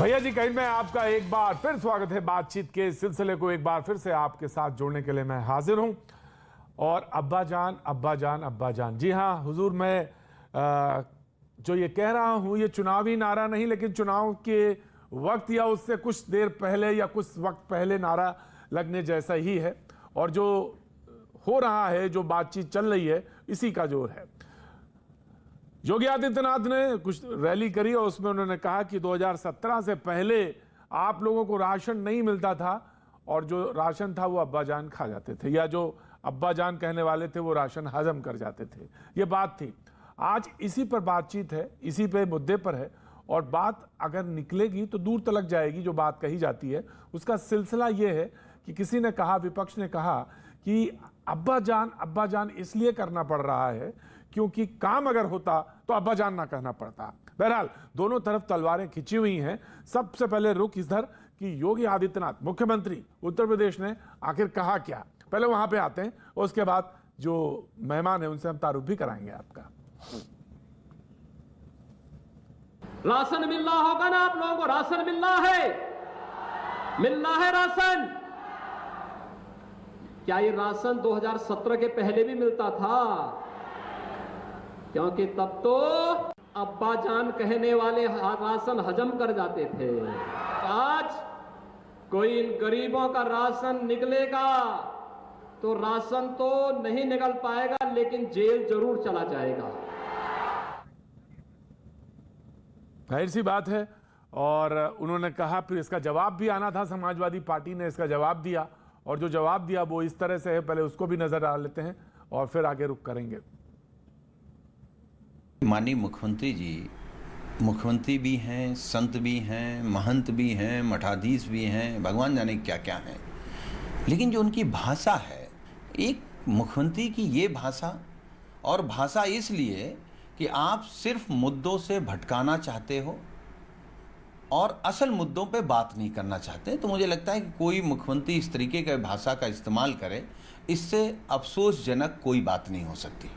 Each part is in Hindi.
भैया जी कहीं मैं आपका एक बार फिर स्वागत है। बातचीत के सिलसिले को एक बार फिर से आपके साथ जोड़ने के लिए मैं हाजिर हूं। और अब्बा जान अब्बा जान अब्बा जान, जी हाँ हुजूर, मैं जो ये कह रहा हूं ये चुनावी नारा नहीं, लेकिन चुनाव के वक्त या उससे कुछ देर पहले या कुछ वक्त पहले नारा लगने जैसा ही है। और जो हो रहा है, जो बातचीत चल रही है, इसी का जोर है। योगी आदित्यनाथ ने कुछ रैली करी और उसमें उन्होंने कहा कि 2017 से पहले आप लोगों को राशन नहीं मिलता था और जो राशन था वो अब्बा जान खा जाते थे, या जो अब्बा जान कहने वाले थे वो राशन हजम कर जाते थे। ये बात थी। आज इसी पर बातचीत है, इसी पे मुद्दे पर है। और बात अगर निकलेगी तो दूर तलक जाएगी। जो बात कही जाती है उसका सिलसिला ये है कि किसी ने कहा, विपक्ष ने कहा कि अब्बा जान इसलिए करना पड़ रहा है क्योंकि काम अगर होता तो अब्बा जान ना कहना पड़ता। बहरहाल दोनों तरफ तलवारें खिंची हुई हैं। सबसे पहले रुख इधर कि योगी आदित्यनाथ मुख्यमंत्री उत्तर प्रदेश ने आखिर कहा क्या, पहले वहां पे आते हैं और उसके बाद जो मेहमान है उनसे हम तारुफ भी कराएंगे आपका। राशन मिल रहा होगा ना आप लोगों को? राशन मिल रहा है राशन। क्या ये राशन 2017 के पहले भी मिलता था? क्योंकि तब तो अब्बा जान कहने वाले राशन हजम कर जाते थे। आज कोई इन गरीबों का राशन निकलेगा तो राशन तो नहीं निकल पाएगा, लेकिन जेल जरूर चला जाएगा। जाहिर सी बात है। और उन्होंने कहा, फिर इसका जवाब भी आना था। समाजवादी पार्टी ने इसका जवाब दिया और जो जवाब दिया वो इस तरह से है। पहले उसको भी नजर डाल लेते हैं और फिर आगे रुख करेंगे। माननीय मुख्यमंत्री जी मुख्यमंत्री भी हैं, संत भी हैं, महंत भी हैं, मठाधीश भी हैं, भगवान जाने क्या क्या हैं। लेकिन जो उनकी भाषा है, एक मुख्यमंत्री की ये भाषा, और भाषा इसलिए कि आप सिर्फ मुद्दों से भटकाना चाहते हो और असल मुद्दों पे बात नहीं करना चाहते। तो मुझे लगता है कि कोई मुख्यमंत्री इस तरीके का भाषा का इस्तेमाल करे, इससे अफसोसजनक कोई बात नहीं हो सकती।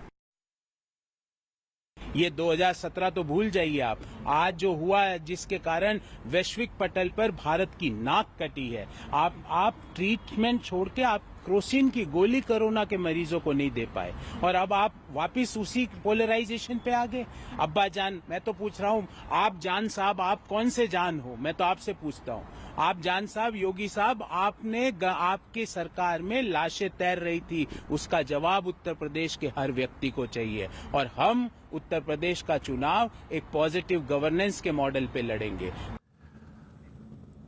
ये 2017 तो भूल जाइए आप। आज जो हुआ है, जिसके कारण वैश्विक पटल पर भारत की नाक कटी है। आप ट्रीटमेंट छोड़ के आप क्रोसिन की गोली कोरोना के मरीजों को नहीं दे पाए, और अब आप वापिस उसी पोलराइजेशन पे आ गए। अब्बा जान, मैं तो पूछ रहा हूँ, आप जान साहब, आप कौन से जान हो? मैं तो आपसे पूछता हूँ। आप जान साहब, योगी साहब, आपकी सरकार में लाशें तैर रही थी, उसका जवाब उत्तर प्रदेश के हर व्यक्ति को चाहिए। और हम उत्तर प्रदेश का चुनाव एक पॉजिटिव गवर्नेंस के मॉडल पे लड़ेंगे।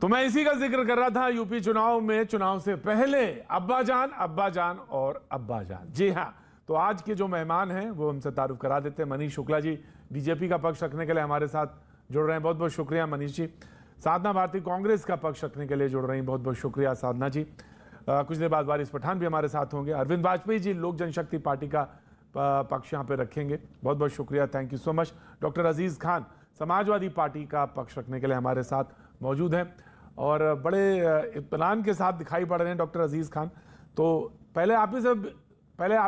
तो मैं इसी का जिक्र कर रहा था। यूपी चुनाव में, चुनाव से पहले अब्बा जान और अब्बा जान। जी हाँ, तो आज के जो मेहमान हैं वो हमसे तारुफ करा देते हैं। मनीष शुक्ला जी बीजेपी का पक्ष रखने के लिए हमारे साथ जुड़ रहे हैं, बहुत बहुत शुक्रिया मनीष जी। साधना भारती कांग्रेस का पक्ष रखने के लिए जुड़ रही हैं, बहुत बहुत शुक्रिया साधना जी। कुछ देर बाद वारिस पठान भी हमारे साथ होंगे। अरविंद वाजपेयी जी लोक जनशक्ति पार्टी का पक्ष यहाँ पे रखेंगे, बहुत बहुत शुक्रिया, thank you so much. Doctor Aziz Khan Samajwadi party का पक्ष रखने के लिए हमारे साथ मौजूद हैं और बड़े इत्मीनान के साथ दिखाई पड़ रहे हैं डॉक्टर अजीज खान। तो पहले आप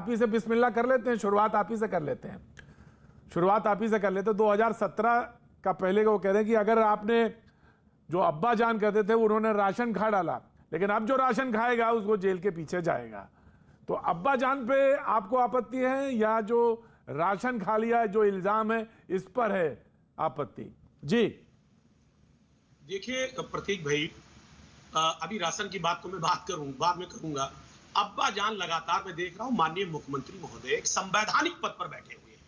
ही से बिस्मिल्लाह कर लेते हैं, शुरुआत आप ही से कर लेते हैं। 2017 का पहले वो कह रहे हैं कि अगर आपने जो अब्बा जान कहते थे उन्होंने राशन खा डाला, लेकिन अब जो राशन खाएगा उसको जेल के पीछे जाएगा। तो अब्बा जान पे आपको आपत्ति है या जो राशन खा लिया जो इल्जाम है इस पर है आपत्ति? जी देखिए प्रतीक भाई, अभी राशन की बात तो मैं बाद में करूंगा। अब्बा जान लगातार मैं देख रहा हूं माननीय मुख्यमंत्री महोदय एक संवैधानिक पद पर बैठे हुए हैं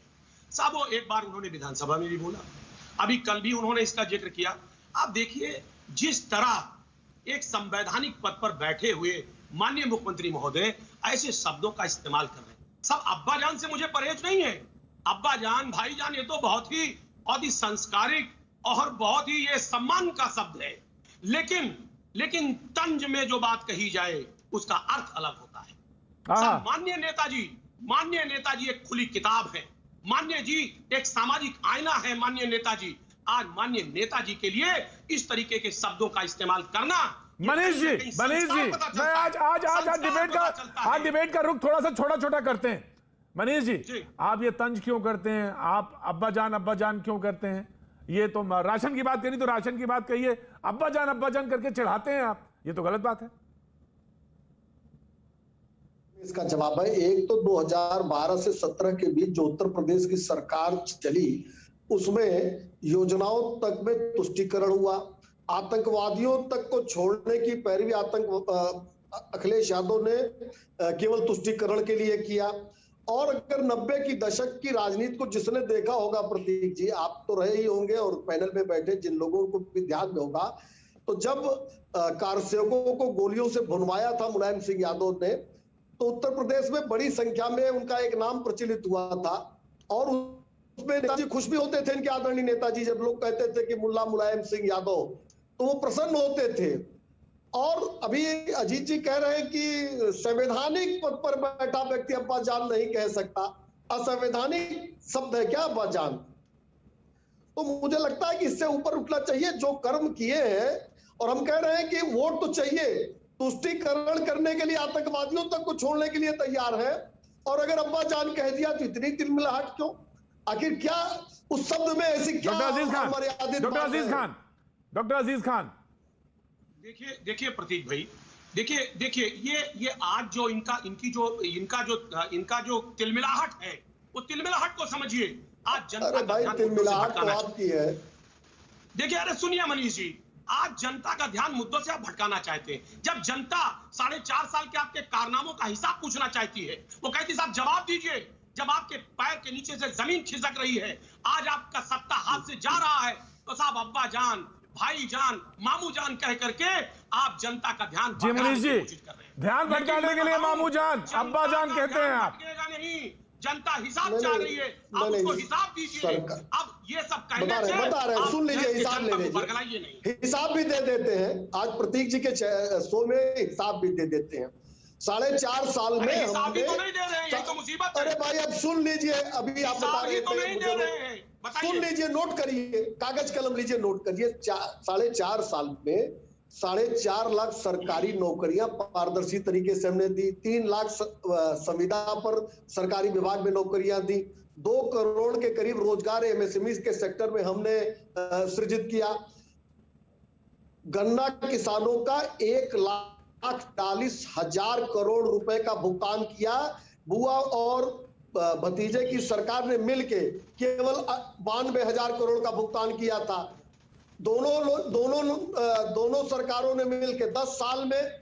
साहब। वो एक बार उन्होंने विधानसभा में भी बोला, अभी कल भी उन्होंने इसका जिक्र किया। आप देखिए जिस तरह एक संवैधानिक पद पर बैठे हुए माननीय मुख्यमंत्री महोदय ऐसे शब्दों का इस्तेमाल कर रहे हैं। सब अब्बा जान से मुझे परहेज नहीं है। अब्बा जान, भाई जान, ये तो बहुत ही संस्कारिक और बहुत ही ये सम्मान का शब्द है। लेकिन तंज में जो बात कही जाए उसका अर्थ अलग होता है। माननीय नेताजी एक खुली किताब है। माननीय जी एक सामाजिक आईना है। माननीय नेताजी, आज माननीय नेताजी के लिए इस तरीके के शब्दों का इस्तेमाल करना। मनीष जी मैं आज डिबेट का रुख थोड़ा सा छोटा करते हैं। मनीष जी, आप ये तंज क्यों करते हैं? आप अब्बा जान क्यों करते हैं? ये तो राशन की बात करी तो राशन की बात कहिए, अब्बा जान करके चढ़ाते हैं आप, ये तो गलत बात है। इसका जवाब है, एक तो 2012 से 17 के बीच जो उत्तर प्रदेश की सरकार चली उसमें योजनाओं तक में तुष्टीकरण हुआ, आतंकवादियों तक को छोड़ने की पैरवी अखिलेश यादव ने केवल तुष्टीकरण के लिए किया। और अगर 90 की दशक की राजनीति को जिसने देखा होगा, प्रतीक जी आप तो रहे ही होंगे और पैनल में बैठे जिन लोगों को भी ध्यान में होगा, तो जब कारसेवकों को गोलियों से भुनवाया था मुलायम सिंह यादव ने, तो उत्तर प्रदेश में बड़ी संख्या में उनका एक नाम प्रचलित हुआ था और उसमें नेताजी खुश भी होते थे, इनके आदरणीय नेताजी। जब लोग कहते थे कि मुल्ला मुलायम सिंह यादव, तो वो प्रसन्न होते थे। और अभी अजीत जी कह रहे हैं कि संवैधानिक पद पर बैठा व्यक्ति अब्बा जान नहीं कह सकता, असंवैधानिक शब्द है क्या अब्बा जान? तो मुझे लगता है कि इससे ऊपर उठना चाहिए जो कर्म किए हैं। और हम कह रहे हैं कि वोट तो चाहिए, तुष्टीकरण करने के लिए आतंकवादियों तक को छोड़ने के लिए तैयार है, और अगर अब्बा जान कह दिया तो इतनी तिलमिलाहट क्यों? आखिर क्या उस शब्द में ऐसी क्या डॉक्टर अजीज खान, देखिए प्रतीक भाई, देखिए ये आज जो इनका जो तिलमिलाहट है, वो तिलमिलाहट को समझिए। आज जनता का ध्यान तिलमिलाहट तो आपकी है। देखिए, अरे सुनिए मनीष जी, आज जनता का ध्यान मुद्दों से आप भटकाना चाहते हैं। जब जनता 4.5 साल के आपके कारनामों का हिसाब पूछना चाहती है, वो कहती साहब जवाब दीजिए। जब आपके पैर के नीचे से जमीन खिसक रही है, आज आपका सत्ता हाथ से जा रहा है, तो साहब अब्बा जान, भाई जान, मामू जान कह करके आप जनता का ध्यान भटकाने की कोशिश कर रहे हैं। ध्यान भटकाने के लिए मामू जान, अब्बा जान कहते हैं आप। नहीं, जनता हिसाब चाह रही है, आप उसको हिसाब दीजिए। अब ये सब कहने से बता रहे हैं, सुन लीजिए, हिसाब ले लीजिए, हिसाब भी दे देते हैं। आज प्रतीक जी के शो में हिसाब भी दे देते हैं। 4.5 साल में हिसाब भी तो नहीं दे रहे हैं, ये तो मुसीबत है। अरे भाई अब सुन लीजिए, अभी आप बता रहे थे, सुन लीजिए, नोट करिए, कागज कलम लीजिए, नोट करिए। 4.5 साल में 4.5 लाख सरकारी नौकरियां पारदर्शी तरीके से हमने दी, 3 लाख संविदा पर सरकारी विभाग में नौकरियां दी, 2 करोड़ के करीब रोजगार एमएसएमई के सेक्टर में हमने सृजित किया। गन्ना किसानों का 1,40,000 करोड़ रुपए का भुगतान किया। बुआ और भतीजे की सरकार ने मिलके केवल 92,000 करोड़ का भुगतान किया था। दोनों सरकारों ने मिलकर 10 साल में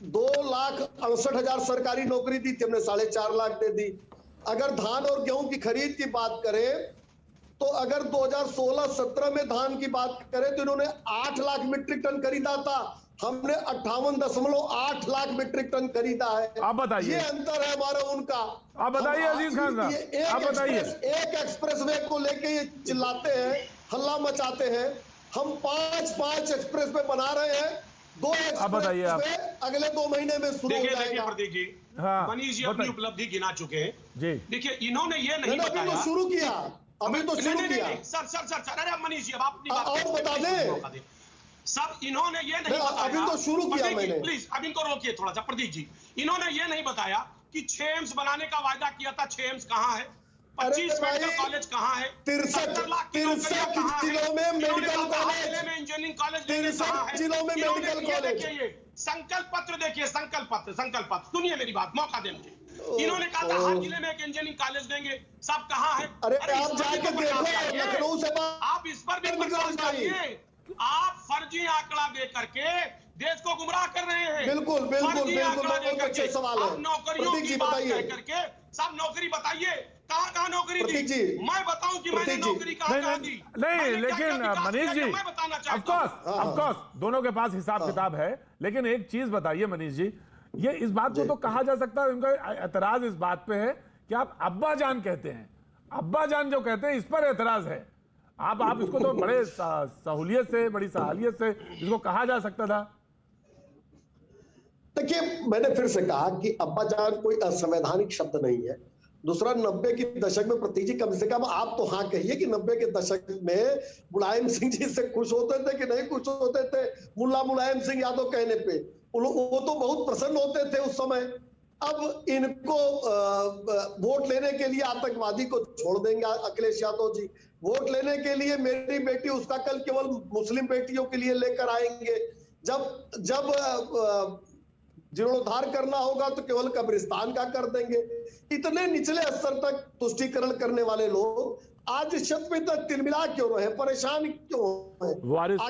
2,68,000 सरकारी नौकरी दी थी, हमने 4.5 लाख दे दी। अगर धान और गेहूं की खरीद की बात करें तो अगर 2016-17 में धान की बात करें तो इन्होंने 8 लाख मीट्रिक टन खरीदा था, हमने 58.8 लाख मीट्रिक टन खरीदा है। आप बताइए, ये अंतर है हमारा उनका। आप बताइए अजीज खान साहब, आप बताइए। एक एक्सप्रेसवे को लेके ये चिल्लाते हैं, हल्ला मचाते हैं। हम 5 एक्सप्रेस वे बना रहे हैं, 2 एक्सप्रेस अगले 2 महीने में शुरू हो जाएगा। देखिए प्रतीक जी, मनीष जी अपनी उपलब्धि गिना चुके हैं जी। देखिए इन्होंने ये नहीं बताया, तो शुरू किया, अभी तो शुरू किया। सर अरे मनीष जी अब आप अपनी बात बता दें। सब इन्होंने ये नहीं बताया, अभी तो शुरू किया मैंने। प्लीज अब इनको रोकिए थोड़ा सा। प्रतीक जी, इन्होंने ये नहीं बताया कि 6 एम्स बनाने का वायदा किया था, 6 एम्स कहाँ है? 25 मेडिकल कॉलेज कहाँ है? 63 जिलों में मेडिकल कॉलेज, इंजीनियरिंग कॉलेज 63 जिलों में मेडिकल कॉलेज। संकल्प पत्र देखिए, संकल्प पत्र सुनिए मेरी बात, मौका दें मुझे। इन्होंने कहा था हर जिले में एक इंजीनियरिंग कॉलेज देंगे, सब कहाँ है? अरे आप जाके देखो, लखनऊ से आप इस पर भी प्रकाश डालिए। आप फर्जी आंकड़ा दे करके देश को गुमराह कर रहे हैं। बिल्कुल बहुत अच्छे सवाल है। नौकरियों की बात करके सब नौकरी बताइए, कहाँ नौकरी दी? मैं बताऊं कि मैंने नौकरी कहाँ दी? नहीं, लेकिन मनीष जी, ऑफ कोर्स दोनों के पास हिसाब किताब है, लेकिन एक चीज बताइए मनीष जी, ये इस बात को तो कहा जा सकता है, उनका एतराज इस बात पे है कि आप अब्बा जान कहते हैं, अब्बा जान जो कहते हैं इस पर एतराज है। आप इसको तो बड़े सहूलियत से, बड़ी सहालियत से इसको कहा जा सकता था। देखिए, मैंने फिर से कहा कि अब्बा जान कोई असंवैधानिक शब्द नहीं है। दूसरा, 90 के दशक में प्रतीक जी, कम से कम आप तो हाँ कहिए कि 90 के दशक में मुलायम सिंह जी से खुश होते थे कि नहीं खुश होते थे? मुल्ला मुलायम सिंह यादव कहने पे वो तो बहुत प्रसन्न होते थे उस समय। अब इनको वोट लेने के लिए आतंकवादी को छोड़ देंगे अखिलेश यादव जी, वोट लेने के लिए मेरी बेटी उसका कल केवल मुस्लिम बेटियों के लिए लेकर आएंगे। जब जीर्णोद्धार करना होगा तो केवल कब्रिस्तान का कर देंगे। इतने निचले स्तर तक तुष्टीकरण करने वाले लोग आज इस छत पे तक तिलमिला क्यों रहे, परेशान क्यों हैं? वारिस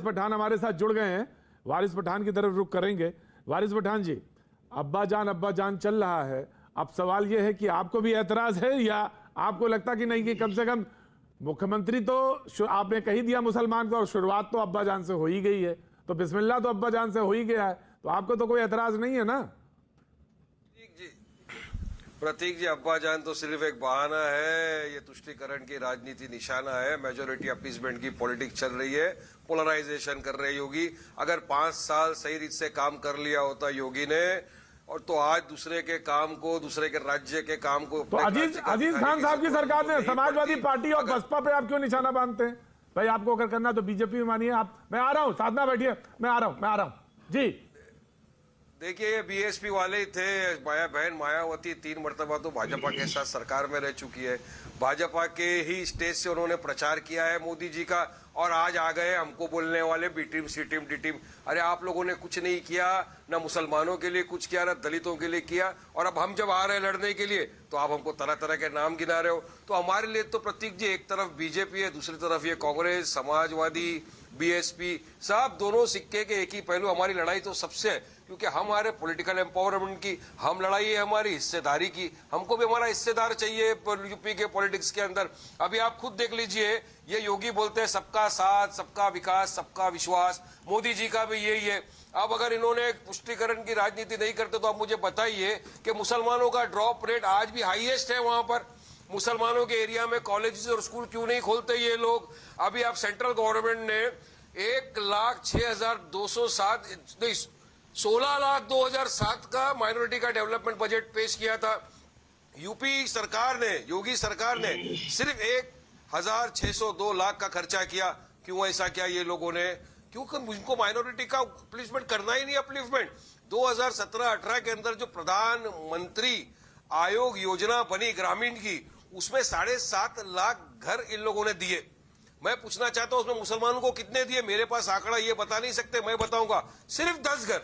पठान हमारे साथ जुड़ गए हैं। वारिस पठान की तरफ रुख करेंगे। वारिस पठान जी, अब्बा जान चल रहा है। अब सवाल यह है कि आपको भी एतराज है या आपको लगता कि नहीं कि कम से कम मुख्यमंत्री तो आपने कही दिया मुसलमान को और शुरुआत तो अब्बा जान से हो ही गई है, तो बिस्मिल्लाह तो अब्बा जान से हो ही गया है, तो आपको तो कोई एतराज नहीं है ना? प्रतीक जी, अब्बा जान तो सिर्फ एक बहाना है। ये तुष्टीकरण की राजनीति निशाना है। मेजोरिटी अपीसमेंट की पॉलिटिक्स चल रही है, पोलराइजेशन कर रहे योगी। अगर 5 साल सही रीत से काम कर लिया होता योगी ने, और तो आज दूसरे के काम को, दूसरे के राज्य के काम को, तो अजीज खान साहब की सरकार ने समाजवादी पार्टी और बसपा पे आप क्यों निशाना बांधते हैं? भाई आपको अगर करना तो बीजेपी में मानिए आप। मैं आ रहा हूं, साधना बैठिए, मैं आ रहा हूं जी। देखिए, ये बीएसपी वाले ही थे। बहन मायावती 3 मरतबा तो भाजपा के साथ सरकार में रह चुकी है। भाजपा के ही स्टेज से उन्होंने प्रचार किया है मोदी जी का, और आज आ गए हमको बोलने वाले बी टीम, सी टीम, डी टीम। अरे आप लोगों ने कुछ नहीं किया, ना मुसलमानों के लिए कुछ किया, ना दलितों के लिए किया, और अब हम जब आ रहे हैं लड़ने के लिए तो आप हमको तरह तरह के नाम गिना रहे हो। तो हमारे लिए तो प्रतीक जी, एक तरफ बीजेपी है, दूसरी तरफ ये कांग्रेस, समाजवादी, बीएसपी, सब दोनों सिक्के के एक ही पहलू। हमारी लड़ाई तो सबसे है, क्योंकि हमारे पॉलिटिकल एम्पावरमेंट की हम लड़ाई है, हमारी हिस्सेदारी की। हमको भी हमारा हिस्सेदार चाहिए यूपी के पॉलिटिक्स के अंदर। अभी आप खुद देख लीजिए, ये योगी बोलते हैं सबका साथ, सबका विकास, सबका विश्वास। मोदी जी का भी यही है। अब अगर इन्होंने पुष्टिकरण की राजनीति नहीं करते तो आप मुझे बताइए कि मुसलमानों का ड्रॉप रेट आज भी हाईएस्ट है वहां पर। मुसलमानों के एरिया में कॉलेजेस और स्कूल क्यों नहीं खोलते ये लोग? अभी आप सेंट्रल गवर्नमेंट ने 1,06,207 16,02,007 का माइनॉरिटी का डेवलपमेंट बजट पेश किया था। यूपी सरकार ने, योगी सरकार ने सिर्फ 1,602 लाख का खर्चा किया। क्यों ऐसा किया ये लोगों ने? क्योंकि उनको माइनॉरिटी का अपलिफ्टमेंट करना ही नहीं। अपलिफ्टमेंट 2017-18 के अंदर जो प्रधानमंत्री आयोग योजना बनी ग्रामीण की, उसमें 7.5 लाख घर इन लोगों ने दिए। मैं पूछना चाहता हूं उसमें मुसलमानों को कितने दिए? मेरे पास आंकड़ा ये बता नहीं सकते, मैं बताऊंगा, सिर्फ 10 घर।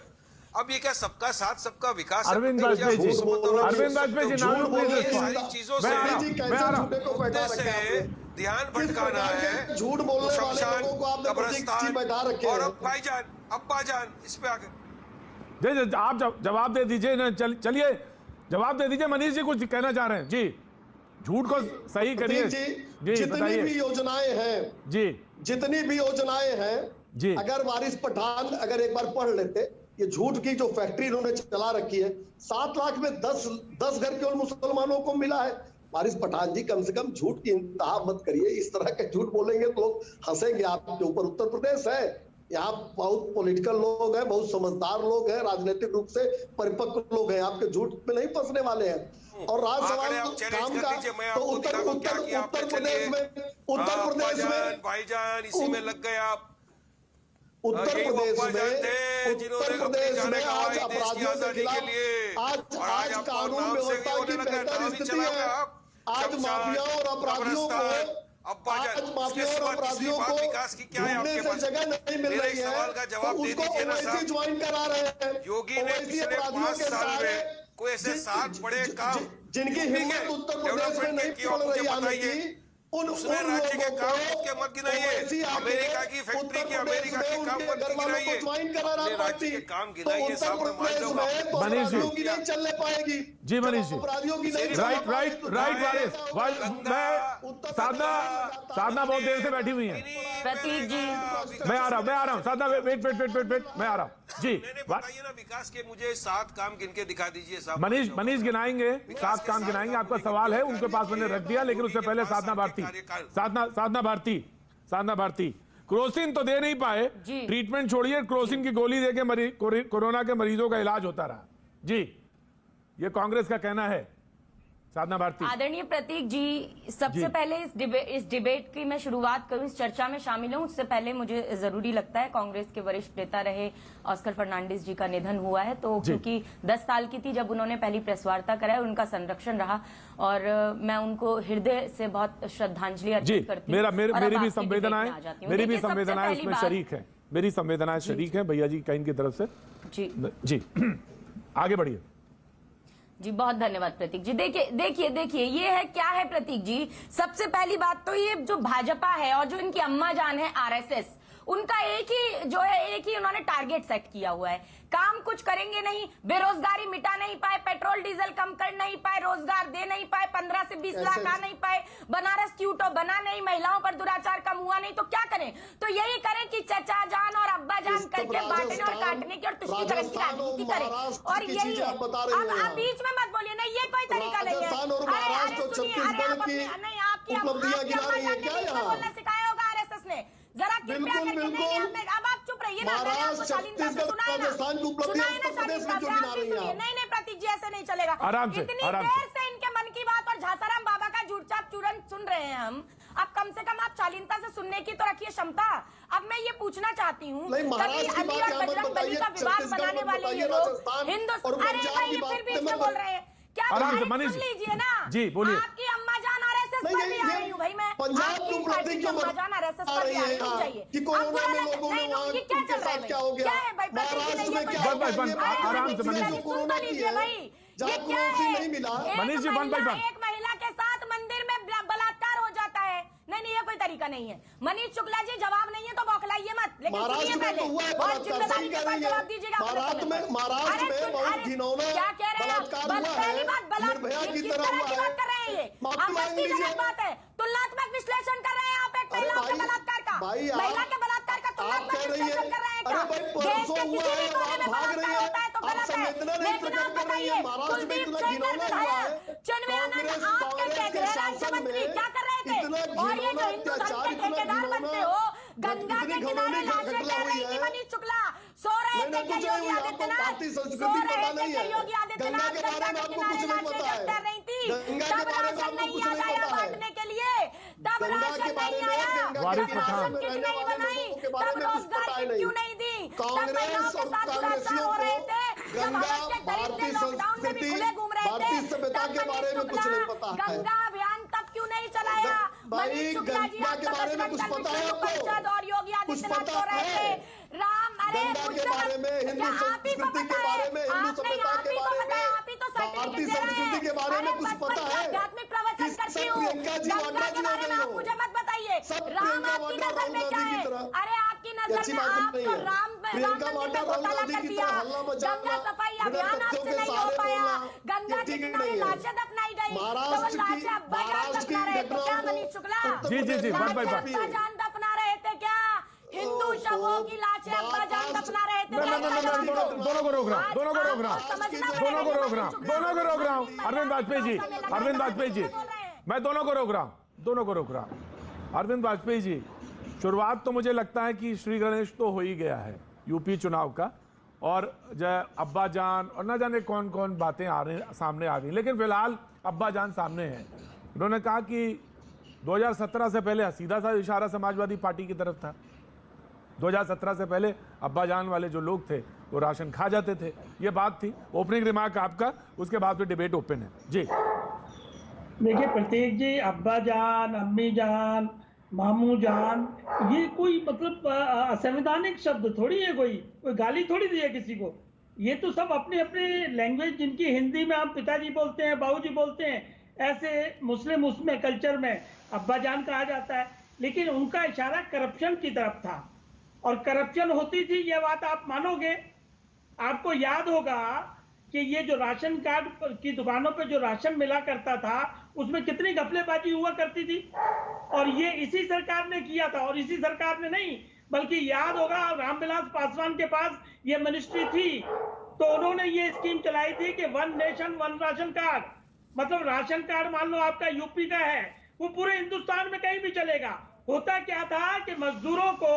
अब ये क्या सबका साथ सबका विकास? अरविंद वाजपेयी जी, नाम सारी चीजों से ध्यान भटकाना है, झूठ बोलने वाले लोगों को आपने कब्रिस्तान बैठा रखे और हैं। भाईजान, अब्बा जान, इस पे आगे आप जवाब दे दीजिए ना। चलिए जवाब दे दीजिए। मनीष जी कुछ कहना चाह रहे हैं जी, झूठ को सही करिए जी। जितनी भी योजनाएं हैं जी, जितनी भी योजनाएं हैं जी, अगर वारिस पठान अगर एक बार पढ़ लेते, ये झूठ की जो फैक्ट्री इन्होंने चला रखी है, 7 लाख में 10 घर केवल मुसलमानों को मिला है। वारिस पठान जी, कम से कम झूठ की इंतहा मत करिए। इस तरह के झूठ बोलेंगे तो लोग हंसेंगे आपके ऊपर। उत्तर प्रदेश है, यहाँ बहुत पॉलिटिकल लोग हैं, बहुत समझदार लोग हैं, राजनीतिक रूप से परिपक्व लोग हैं, आपके झूठ में नहीं फंसने वाले हैं। और राज्यसभा काम का तो उत्तर प्रदेश में भाईजान इसी में लग गए आप। उत्तर प्रदेश में आज अपराधियों के खिलाफ आज कानून व्यवस्था की बेहतर स्थिति है। आज माफियाओं और अपराधियों को विकास की क्या है आपके पास? जगह नहीं मिल रही है, सवाल का जवाब दे दीजिए ना साहब। ज्वाइन करा रहे हैं योगी ने पिछले 5 साल में कोई ऐसे 7 बड़े काम जिनकी हिम्मत उत्तर प्रदेश में नहीं पड़ रही आने की, दूसरे राज्य के काम के मत गिनाइए। अमेरिका की फैक्ट्री की, अमेरिका के काम मत गिनाइए, अपने राज्य के काम गिनाइए। साहब मैं मान जाऊंगा मनीष जी नहीं चलने पाएगी जी। मनीष जी, अपराधियों की नहीं राइट साधना बहुत देर से बैठी हुई है। प्रतीक जी, मैं आ रहा हूँ साधना, वेट, मैं आ रहा हूँ जी। बताइए ना विकास के मुझे 7 काम गिन के दिखा दीजिए साहब। मनीष गिनाएंगे, 7 काम गिनाएंगे। आपका सवाल है उनके पास मैंने रख दिया, लेकिन उससे पहले साधना भारती क्रोसिन तो दे नहीं पाए। ट्रीटमेंट छोड़िए, क्रोसिन की गोली देके कोरोना के मरीजों का इलाज होता रहा जी। ये कांग्रेस का कहना है। साधना भारती। आदरणीय प्रतीक जी, सबसे पहले इस डिबेट की मैं शुरुआत करूं, इस चर्चा में शामिल हूं उससे पहले मुझे जरूरी लगता है कांग्रेस के वरिष्ठ नेता रहे ऑस्कर फर्नांडिस जी का निधन हुआ है, तो क्योंकि 10 साल की थी जब उन्होंने पहली प्रेस वार्ता कराई, उनका संरक्षण रहा और मैं उनको हृदय से बहुत श्रद्धांजलि अर्पित करती हूँ। मेरी भी संवेदनाएं उसमें शरीक है, मेरी संवेदनाएं शरीक है भैया जी कहीं की तरफ से। जी आगे बढ़िए। जी बहुत धन्यवाद प्रतीक जी। देखिए ये है क्या है प्रतीक जी, सबसे पहली बात तो ये जो भाजपा है और जो इनकी अम्मा जान है आरएसएस, उनका एक ही उन्होंने टारगेट सेट किया हुआ है, काम कुछ करेंगे नहीं, बेरोजगारी मिटा नहीं पाए, पेट्रोल डीजल कम कर नहीं पाए, रोजगार दे नहीं पाए, 15 से 20 लाख आ नहीं पाए, बनारस क्यूटो बना नहीं, महिलाओं पर दुराचार कम हुआ नहीं, तो क्या करें? तो यही करें कि चचा जान और अब्बा जान करके बांटने और काटने की और तुष्टीकरण की राजनीति करें, और यही है। अब बीच में मत बोलिए, नहीं ये कोई तरीका नहीं है। अरे सुनिए, अरे आप नहीं, आपकी अम्मा जान ने बीच में बोलना सिखाया होगा आरएसएस ने, जरा कृपया करके। नहीं, अब आप चुप रहिए ना, मैंने आपको शालीनता से सुनाया ना शालीनता से, आप भी सुनिए। नहीं प्रतीक जी ऐसे नहीं चलेगा, इतनी देर से इनके मन की बात और झासाराम बाबा का झूठ चाप चूरन सुन रहे हैं हम, अब कम से कम आप शालीनता से सुनने की तो रखिए क्षमता। अब मैं ये पूछना चाहती हूँ, कभी अली और बजरंग बली का विवाद बनाने वाले ये लोग हिंदुस्तान, अरे भाई फिर भी इसमें बोल रहे हैं क्या? सुन लीजिए ना जी, बोलिए। आपकी अम्मा जान आरएसएस पर भी आ रही हूँ भाई मैं, आपकी पार्टी की अम्मा जान आरएसएस पर भी आ रही हूँ, जाइए। ये क्या चल रहा है, क्या है भाई? आराम से मनीष, सुन तो लीजिए भाई, ये क्या है? मनीष जी एक महिला के साथ मंदिर में बलात्कार हो जाता है, नहीं ये कोई तरीका नहीं है। मनीष शुक्ला जी जवाब नहीं है तो बौखलाइए मत, लेकिन सुनिए पहले, बहुत जिम्मेदारी के साथ जवाब दीजिएगा। क्या कह रहे हैं आप? पहली बात बलात्कार किस तरह की बात कर रहे हैं? ये आपत्तिजनक बात है, तुलनात्मक विश्लेषण कर रहे हैं आप एक महिला के बलात्कार का, महिला के बलात्कार का तुलनात्मक विश्लेषण कर रहे हैं क्या? देश के किसी भी कोने में बलात्कार होता है तो गलत है, लेकिन आप बताइए कुलदीप सेंगर विधायक चुनवे आनंद आपके गृह राज्य मंत्री क्या कर रहे थे? और ये जो हिंदू धर्म के ठेकेदार बनते हो, गंगा के किनारे लाशें कह रही थी मनीष शुक्ला, सो रहे थे क्या योगी आदित्यनाथ, सो रहे थे क्या योगी आदित्यनाथ, गंगा के किनारे लाशें जब तैर रही थी, तब राशन नहीं आया बांटने के लिए, तब राशन नहीं आया, तब राशन किट नहीं बनाई, तब रोजगार किट क्यों नहीं दी, तब महिलाओं के साथ दुराचार हो रहे थे, जब हवस के गरीब थे लॉकडाउन में भी खुले घूम रहे थे, तब मनीष शुक्ला गंगा अभियान तब क्यों नहीं चलाया? मनीष शुक्ला जी आपका बचपन का विष्णु परिषद और योगी आदित्यनाथ हो रहे थे, राम, अरे मुझसे क्या आप ही को पता है? आपने आप ही को पता है, आप ही तो सर्टिफिकेट दे रहे हैं। अरे बचपन से आध्यात्मिक प्रवचन करती हूँ, गंगा के बारे में आप मुझे मत बताइए, राम आपकी नजर में क्या है? अरे आपकी नजर में आपको राम मंदिर में घोटाला कर दिया, गंगा सफाई अभियान आपसे नहीं हो पाया, गंगा के किनारे लाशें दफनाई गई, तो वो लाशें अब्बा जान दफना रहे थे क्या मनीष शुक्ला? जी अब्बा जान दफना रहे थे क्या? हिंदू शवों की लाशें अब्बा जान दफना रहे थे? दोनों को रोक रहा हूँ अरविंद वाजपेयी जी, मैं दोनों को रोक रहा हूँ। अरविंद वाजपेयी जी, शुरुआत तो मुझे लगता है कि श्री गणेश तो हो ही गया है यूपी चुनाव का, और अब्बा जान और न जाने कौन कौन बातें सामने आ गई, लेकिन फिलहाल अब्बा जान सामने हैं। उन्होंने कहा कि 2017 से पहले सीधा सा इशारा समाजवादी पार्टी की तरफ था, 2017 से पहले अब्बा जान वाले जो लोग थे वो राशन खा जाते थे, ये बात थी। ओपनिंग रिमार्क आपका, उसके बाद फिर डिबेट ओपन है जी। देखिए प्रतीक जी, अब्बा जान, अम्मी जान, मामू जान, ये कोई मतलब असंवैधानिक शब्द थोड़ी है, कोई गाली थोड़ी दी है किसी को। ये तो सब अपने अपने लैंग्वेज, जिनकी हिंदी में हम पिताजी बोलते हैं, बाबूजी बोलते हैं, ऐसे मुस्लिम उसमें कल्चर में अब्बा जान कहा जाता है, लेकिन उनका इशारा करप्शन की तरफ था और करप्शन होती थी, ये बात आप मानोगे। आपको याद होगा कि ये जो राशन कार्ड की दुकानों पे जो राशन मिला करता था, उसमें कितनी घपलेबाजी हुआ करती थी, और ये इसी सरकार ने किया था। और इसी सरकार ने नहीं, बल्कि याद होगा रामविलास पासवान के पास ये मिनिस्ट्री थी, तो उन्होंने ये स्कीम चलाई थी कि 1 नेशन 1 राशन कार्ड, मतलब राशन कार्ड मान लो आपका यूपी का है, वो पूरे हिंदुस्तान में कहीं भी चलेगा। होता क्या था कि मजदूरों को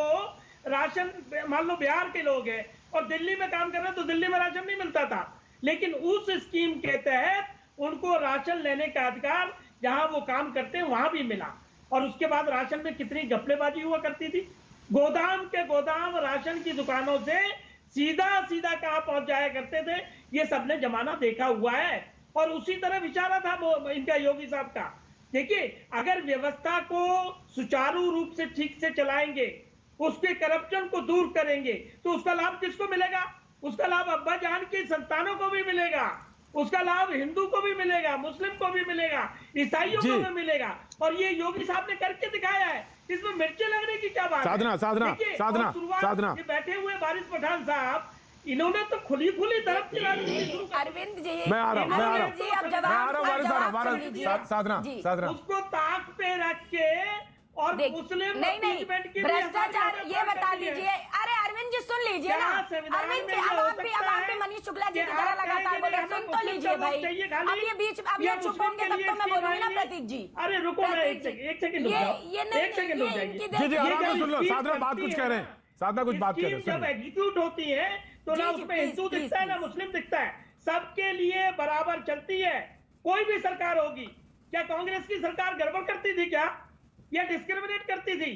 राशन, मान लो बिहार के लोग हैं और दिल्ली में काम कर रहे हैं, तो दिल्ली में राशन नहीं मिलता था, लेकिन उस स्कीम के तहत उनको राशन लेने का अधिकार जहां वो काम करते हैं वहां भी मिला। और उसके बाद राशन में कितनी घपलेबाजी हुआ करती थी। गोदाम के गोदाम राशन की दुकानों से सीधा सीधा कहां पहुंच जाया करते थे, ये सबने जमाना देखा हुआ है। और उसी तरह विचारा था वो इनका योगी साहब का। देखिए, अगर व्यवस्था को सुचारू रूप से ठीक से चलाएंगे, उसके करप्शन को दूर करेंगे, तो उसका लाभ किसको मिलेगा? उसका लाभ अब्बा जान की संतानों को भी मिलेगा, उसका लाभ हिंदू को भी मिलेगा, मुस्लिम को भी मिलेगा, ईसाइयों को भी मिलेगा। और ये योगी साहब ने करके दिखाया है, इसमें मिर्चे लगने की क्या बात साधना है? साधना देखिए, साधना और शुरुआत साधना ये बैठे हुए वारिस पठान साहब, इन्होंने तो खुली तरफ की राजनीति शुरू कर दी। अरविंद जी, मैं आ रहा हूं अरविंद जी, अब जवाब वारिस साधना जी। साधना उसको ताक पे रख के और मुस्लिम नहीं की भ्रष्टाचार, ये बता दीजिए। अरे अरविंद जी सुन लीजिए ना, अरविंद जी अब आप भी मनीष शुक्ला जी की तरह लगातार बोले, सुन तो लीजिए भाई। अब ये बीच, अब ये चुप होंगे तब तो मैं बोलूंगी ना प्रतीक जी। अरे रुको ना, एक सेकंड रुक जाओ, एक सेकंड रुक जाइए। जी आराम से सुन लो। साधना बात कुछ कह रहे हैं, साधना कुछ बात कह रहे हैं। जब एग्जीक्यूट होती है तो ना उसमें हिंदू दिखता है ना मुस्लिम दिखता है, सबके लिए बराबर चलती है। कोई भी सरकार होगी, क्या कांग्रेस की सरकार गड़बड़ करती थी क्या, या डिस्क्रिमिनेट करती थी?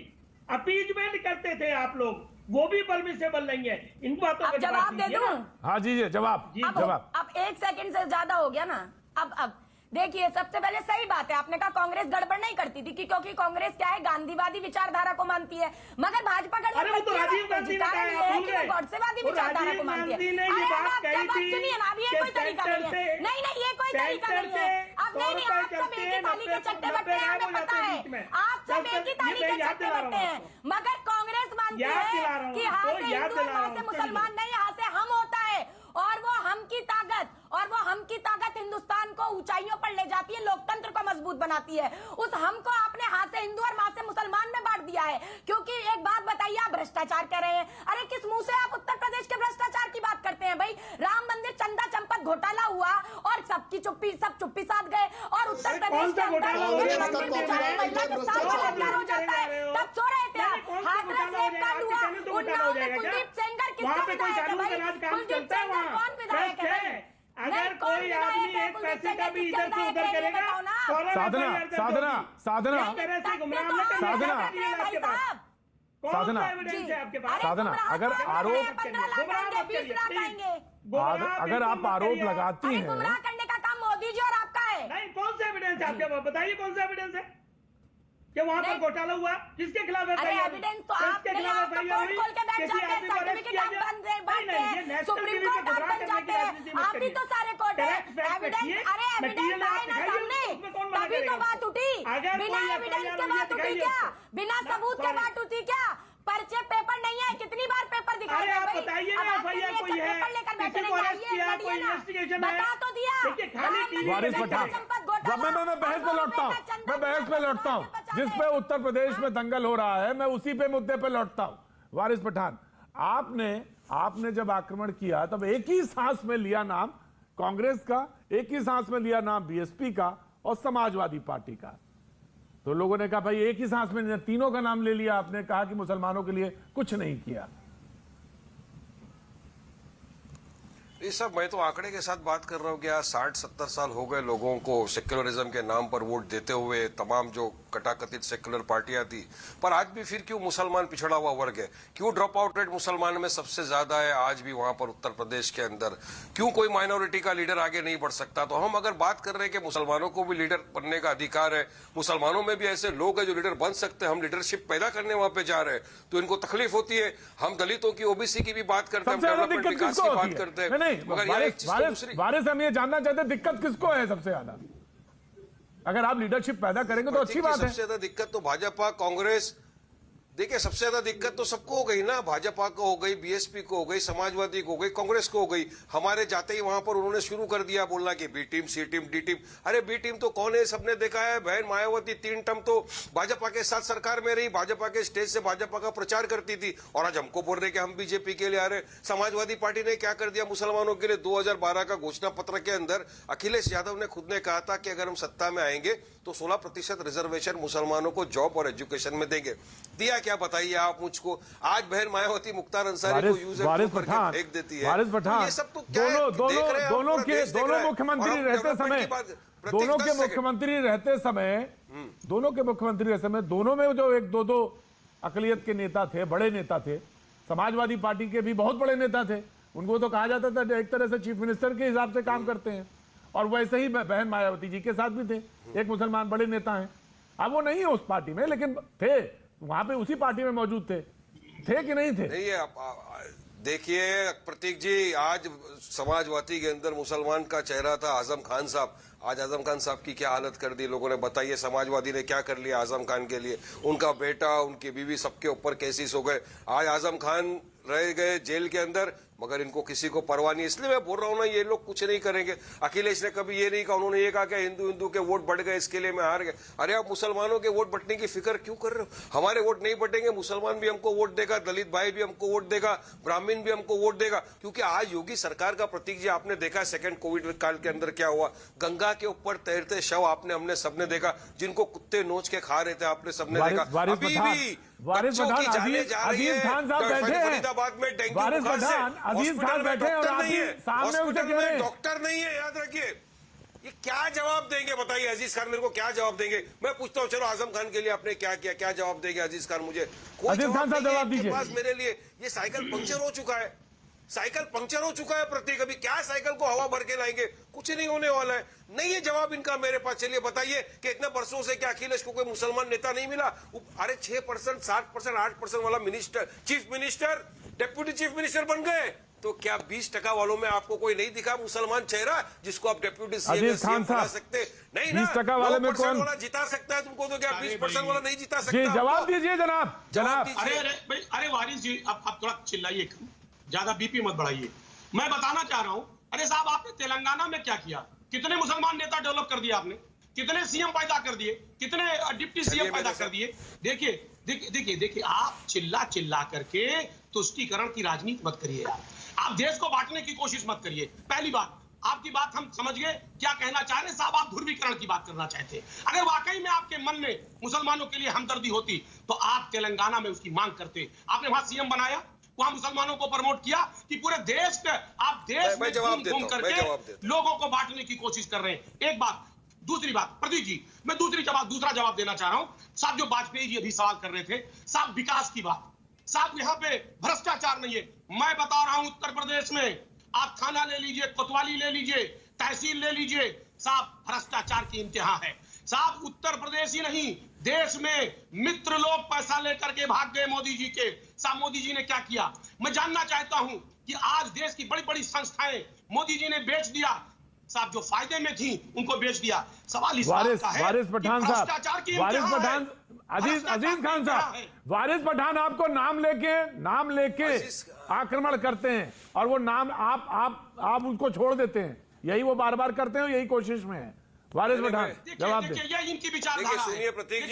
अपीजमेंट करते थे आप लोग, वो भी परमिसेबल नहीं है। इन बातों का जवाब दे दूं? हाँ जी जवाब जवाब। अब 1 सेकंड से ज्यादा हो गया ना। अब देखिए, सबसे पहले सही बात है, आपने कहा कांग्रेस गड़बड़ नहीं करती थी क्योंकि कांग्रेस क्या है, गांधीवादी विचारधारा को मानती है। मगर भाजपा गड़बड़ करती है, कारण ये है कि वो गॉडसेवादी विचारधारा को मानती है। अरे अब सुनिए ना, अब ये कोई तरीका नहीं है। नहीं, ये कोई तरीका नहीं है। अब नहीं, आप सब एक ही थाली के चट्टे बट्टे हैं, हमें पता है, आप सब एक ही थाली के चट्टे बट्टे हैं। मगर कांग्रेस मानती है कि यहाँ से हिंदू और वहां से मुसलमान नहीं, यहाँ से हम होता है। और वो हम की ताकत हिंदुस्तान को ऊंचाइयों पर ले जाती है, लोकतंत्र को मजबूत बनाती है। उस हम को आपने हाथ से हिंदू और मां से मुसलमान में बांट दिया है। क्योंकि एक बात बताइए, आप भ्रष्टाचार कर रहे हैं। अरे किस मुंह से आप उत्तर प्रदेश के भ्रष्टाचार की बात करते हैं भाई? राम मंदिर चंदा चंपत घोटाला हुआ और सब चुप्पी साध गए। और उत्तर प्रदेश के अंदर मंदिर में जाने महिला के साथ बलात्कार हो जाता है, तब सो रहे थे आप। हाथरस रेप कांड हुआ, उन्नाव में कुलदीप सेंगर किसका विधायक है भाई? कुलदीप सेंगर कौन विधायक है भाई? अगर कोई आदमी एक पैसे का भी इधर से उधर करेगा, साधना अगर आप आरोप लगाती हैं, गुमराह करने का काम मोदी जी और आपका है। नहीं, कौन सा एविडेंस है आपके पास? बताइए कौन सा एविडेंस है कि वहां पर घोटाला हुआ? किसके खिलाफ अरे एविडेंस तो आप नहीं, आप तो कोर्ट खोल के बैठ जाते हैं, सर्टिफिकेट आप बांटते हैं, सुप्रीम कोर्ट आप बन जाते हैं, आप भी तो सारे कोर्ट है। एविडेंस, अरे एविडेंस आए ना सामने, तभी तो बात उठी। बिना एविडेंस के बात उठी क्या? बिना सबूत के बात उठी क्या? पर्चे पेपर नहीं है, कितनी बार पेपर दिखाए आप बताइए ना, एफआईआर कोई है, किसी को अरेस्ट किया, कोई इन्वेस्टिगेशन है? बता तो दिया। वारिस पठान, मैं बहस पे लौटता हूँ, जिस पे उत्तर प्रदेश में दंगल हो रहा है, मैं उसी पे मुद्दे पे लौटता हूँ। वारिस पठान, आपने जब आक्रमण किया तब एक ही सांस में लिया नाम कांग्रेस का, एक ही सांस में लिया नाम बीएसपी का और समाजवादी पार्टी का। तो लोगों ने कहा भाई एक ही सांस में तीनों का नाम ले लिया, आपने कहा कि मुसलमानों के लिए कुछ नहीं किया। ये सब मैं तो आंकड़े के साथ बात कर रहा हूँ कि आज 60-70 साल हो गए लोगों को सेक्युलरिज्म के नाम पर वोट देते हुए, तमाम जो कटाकथित सेक्युलर पार्टियां थी। पर आज भी फिर क्यों मुसलमान पिछड़ा हुआ वर्ग है? क्यों ड्रॉप आउट रेट मुसलमान में सबसे ज्यादा है आज भी वहां पर उत्तर प्रदेश के अंदर? क्यों कोई माइनॉरिटी का लीडर आगे नहीं बढ़ सकता? तो हम अगर बात कर रहे हैं कि मुसलमानों को भी लीडर बनने का अधिकार है, मुसलमानों में भी ऐसे लोग हैं जो लीडर बन सकते हैं, हम लीडरशिप पैदा करने वहां पे जा रहे हैं, तो इनको तकलीफ होती है। हम दलितों की, ओबीसी की भी बात करते हैं, डेवलपमेंट विकास की बात करते हैं, मगर वारिस हम ये जानना चाहते हैं दिक्कत किसको है सबसे ज्यादा? अगर आप लीडरशिप पैदा करेंगे तो अच्छी बात है। सबसे ज्यादा दिक्कत तो भाजपा, कांग्रेस, देखिए सबसे ज्यादा दिक्कत तो सबको हो गई ना, भाजपा को हो गई, बीएसपी को हो गई, समाजवादी को हो गई, कांग्रेस को हो गई। हमारे जाते ही वहां पर उन्होंने शुरू कर दिया बोलना कि बी टीम, सी टीम, डी टीम। अरे बी टीम तो कौन है? सबने देखा है, बहन मायावती 3 टर्म तो भाजपा के साथ सरकार में रही, भाजपा के स्टेज से भाजपा का प्रचार करती थी, और आज हमको बोल रहे कि हम बीजेपी के लिए आ रहे। समाजवादी पार्टी ने क्या कर दिया मुसलमानों के लिए? 2012 का घोषणा पत्र के अंदर अखिलेश यादव ने खुद ने कहा था कि अगर हम सत्ता में आएंगे तो 16% रिजर्वेशन मुसलमानों को जॉब और एजुकेशन में देंगे। दिया क्या बताइए आप मुझको। आज बहन मायावती मुख्तार अंसारी को यूज फेंक देती है। वारिस पठान, तो ये सब तो क्या है? देख रहे हैं, दोनों पूरा देश देख रहा है। मुख्यमंत्री और हम रहते समय, डेवलपमेंट की बात- दोनों के मुख्यमंत्री रहते समय दोनों में जो एक दो अकलियत के नेता थे, बड़े नेता थे, समाजवादी पार्टी के भी बहुत बड़े नेता थे, उनको तो कहा जाता था एक तरह से चीफ मिनिस्टर के हिसाब से काम करते हैं। और वैसे ही बहन मायावती जी के साथ भी थे, एक मुसलमान बड़े नेता हैं। अब वो नहीं है उस पार्टी में, लेकिन थे वहां पे, उसी पार्टी में मौजूद थे कि नहीं थे? नहीं है। देखिए प्रतीक जी, आज समाजवादी के अंदर मुसलमान का चेहरा था आजम खान साहब। आज आजम खान साहब की क्या हालत कर दी लोगों ने, बताइए। समाजवादी ने क्या कर लिया आजम खान के लिए? उनका बेटा, उनकी बीवी, सबके ऊपर केसेस हो गए। आज आजम खान रह गए जेल के अंदर, मगर इनको किसी को परवाह नहीं। इसलिए मैं बोल रहा हूं ना, ये लोग कुछ नहीं करेंगे। अखिलेश ने कभी ये नहीं कहा, उन्होंने ये कहा कि हिंदू के वोट बढ़ गए, इसके लिए मैं हार गया। अरे आप मुसलमानों के वोट बढ़ने की फिक्र क्यों कर रहे हो? हमारे वोट नहीं बढ़ेंगे, मुसलमान भी हमको वोट देगा, दलित भाई भी हमको वोट देगा, ब्राह्मण भी हमको वोट देगा। क्योंकि आज योगी सरकार का, प्रतीक जी आपने देखा सेकंड कोविड काल के अंदर क्या हुआ। गंगा के ऊपर तैरते शव हमने सबने देखा, जिनको कुत्ते नोच के खा रहे थे, आपने सबने देखा। अभी भी वारिस पठान, अजीज खान साहब बैठे हैं फरीदाबाद में डेंगू वारिस बुखार से, पठान, अजीज खान बैठे हैं और आप ही सामने उनसे कह रहे हैं डॉक्टर नहीं है। याद रखिए, ये क्या जवाब देंगे बताइए अजीज खान, मेरे को क्या जवाब देंगे? मैं पूछता हूँ, चलो आजम खान के लिए आपने क्या किया, क्या जवाब देंगे अजीज खान मुझे? कोई जवाब दीजिए पास मेरे लिए। ये साइकिल पंक्चर हो चुका है, साइकिल पंक्चर हो चुका है प्रतीक। अभी क्या साइकिल को हवा भर के लाएंगे? कुछ नहीं होने वाला है। नहीं है जवाब इनका मेरे पास। चलिए बताइए कि इतने वर्षों से क्या अखिलेश को कोई मुसलमान नेता नहीं मिला? अरे 6%, 7%, 8% वाला minister, chief minister, deputy chief minister बन गए। तो क्या 20% वालों में आपको कोई नहीं दिखा मुसलमान चेहरा जिसको आप डेप्यूटी सीएम बना सकते? नहीं ना, 20% वाले में कौन वाला जिता सकता है तुमको? तो क्या 20% वाला नहीं जिता सकता? जवाब दीजिए जनाब। अरे वारिस जी, अब थोड़ा चिल्लाइए, ज्यादा बीपी मत बढ़ाइए। मैं बताना चाह रहा हूं, अरे साहब आपने तेलंगाना में क्या किया? कितने मुसलमान नेता डेवलप कर दिए आपने, कितने सीएम पैदा कर दिए, कितने डिप्टी सीएम पैदा कर दिए। देखिए आप चिल्ला करके तुष्टीकरण की राजनीति मत करिए यार। आप देश को बांटने की कोशिश मत करिए। पहली बात, आपकी बात हम समझ गए क्या कहना चाह रहे हैं साहब। आप ध्रुवीकरण की बात करना चाहते हैं। अगर वाकई में आपके मन में मुसलमानों के लिए हमदर्दी होती तो आप तेलंगाना में उसकी मांग करते। आपने वहां सीएम बनाया, वहां मुसलमानों को प्रमोट किया कि पूरे देश के आप देश में घूम करके लोगों को बांटने की कोशिश कर रहे हैं। एक बात। दूसरी बात प्रदीप जी, मैं दूसरा जवाब देना चाह रहा हूं साहब। जो वाजपेयी जी अभी सवाल कर रहे थे साहब, विकास की बात साहब, यहाँ पे भ्रष्टाचार नहीं है। मैं बता रहा हूं उत्तर प्रदेश में आप थाना ले लीजिए, कोतवाली ले लीजिए, तहसील ले लीजिए साहब, भ्रष्टाचार की इंतहा है साहब। उत्तर प्रदेश ही नहीं, देश में मित्र लोग पैसा लेकर के भाग गए मोदी जी के। साहब मोदी जी ने क्या किया? मैं जानना चाहता हूं कि आज देश की बड़ी बड़ी संस्थाएं मोदी जी ने बेच दिया साहब, जो फायदे में थी उनको बेच दिया। सवाल इस बात का है वारिस पठान साहब, अजीज खान साहब, वारिस पठान आपको नाम लेके आक्रमण करते हैं और वो नाम आप उसको छोड़ देते हैं। यही वो बार बार करते हैं, यही कोशिश में है। वारिस पठान जवाब दे। ये इनकी विचारधारा है। सुनिए प्रतीक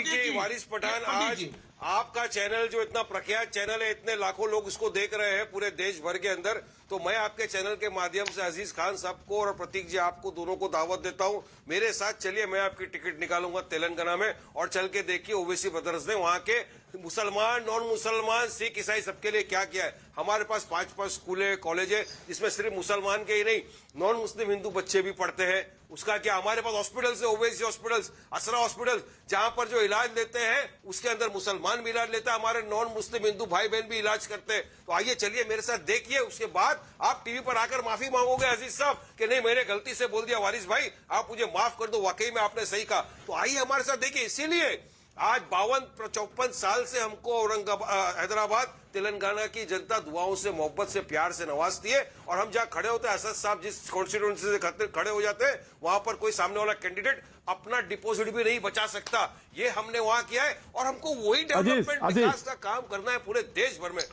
जी, वारिस पठान, आज आपका चैनल जो इतना प्रख्यात चैनल है, इतने लाखों लोग उसको देख रहे हैं पूरे देश भर के अंदर, तो मैं आपके चैनल के माध्यम से अजीज खान साहब को और प्रतीक जी आपको दोनों को दावत देता हूं, मेरे साथ चलिए। मैं आपकी टिकट निकालूंगा तेलंगाना में और चल के देखिए ओवैसी ब्रदर्स ने वहां के मुसलमान, नॉन मुसलमान, सिख, ईसाई सबके लिए क्या किया है। हमारे पास 5 स्कूल है, कॉलेज है, जिसमें सिर्फ मुसलमान के ही नहीं नॉन मुस्लिम हिंदू बच्चे भी पढ़ते हैं। उसका क्या, हमारे पास हॉस्पिटल्स है, ओवैसी हॉस्पिटल्स, असरा हॉस्पिटल, जहां पर जो इलाज लेते हैं उसके अंदर मुसलमान भी इलाज लेता है, हमारे नॉन मुस्लिम हिंदू भाई बहन भी इलाज करते हैं। तो आइए चलिए मेरे साथ देखिए, उसके बाद आप टीवी पर आकर माफी मांगोगे अजीज साहब कि नहीं मैंने गलती से बोल दिया, वारिस भाई आप मुझे माफ कर दो, वाकई में आपने सही कहा। तो आइए हमारे साथ देखिए। इसीलिए आज 52-54 साल से हमको औरंगाबाद, हैदराबाद, तेलंगाना की जनता दुआओं से, मोहब्बत से, प्यार से नवाजती है। और हम जहां खड़े होते हैं, असद साहब जिस कॉन्स्टिट्यूंसी से खड़े हो जाते हैं, वहां पर कोई सामने वाला कैंडिडेट अपना डिपॉजिट भी नहीं बचा देखता। ये हमने वहां किया है और हमको वही डेवलपमेंट विकास का काम करना है पूरे देश भर में।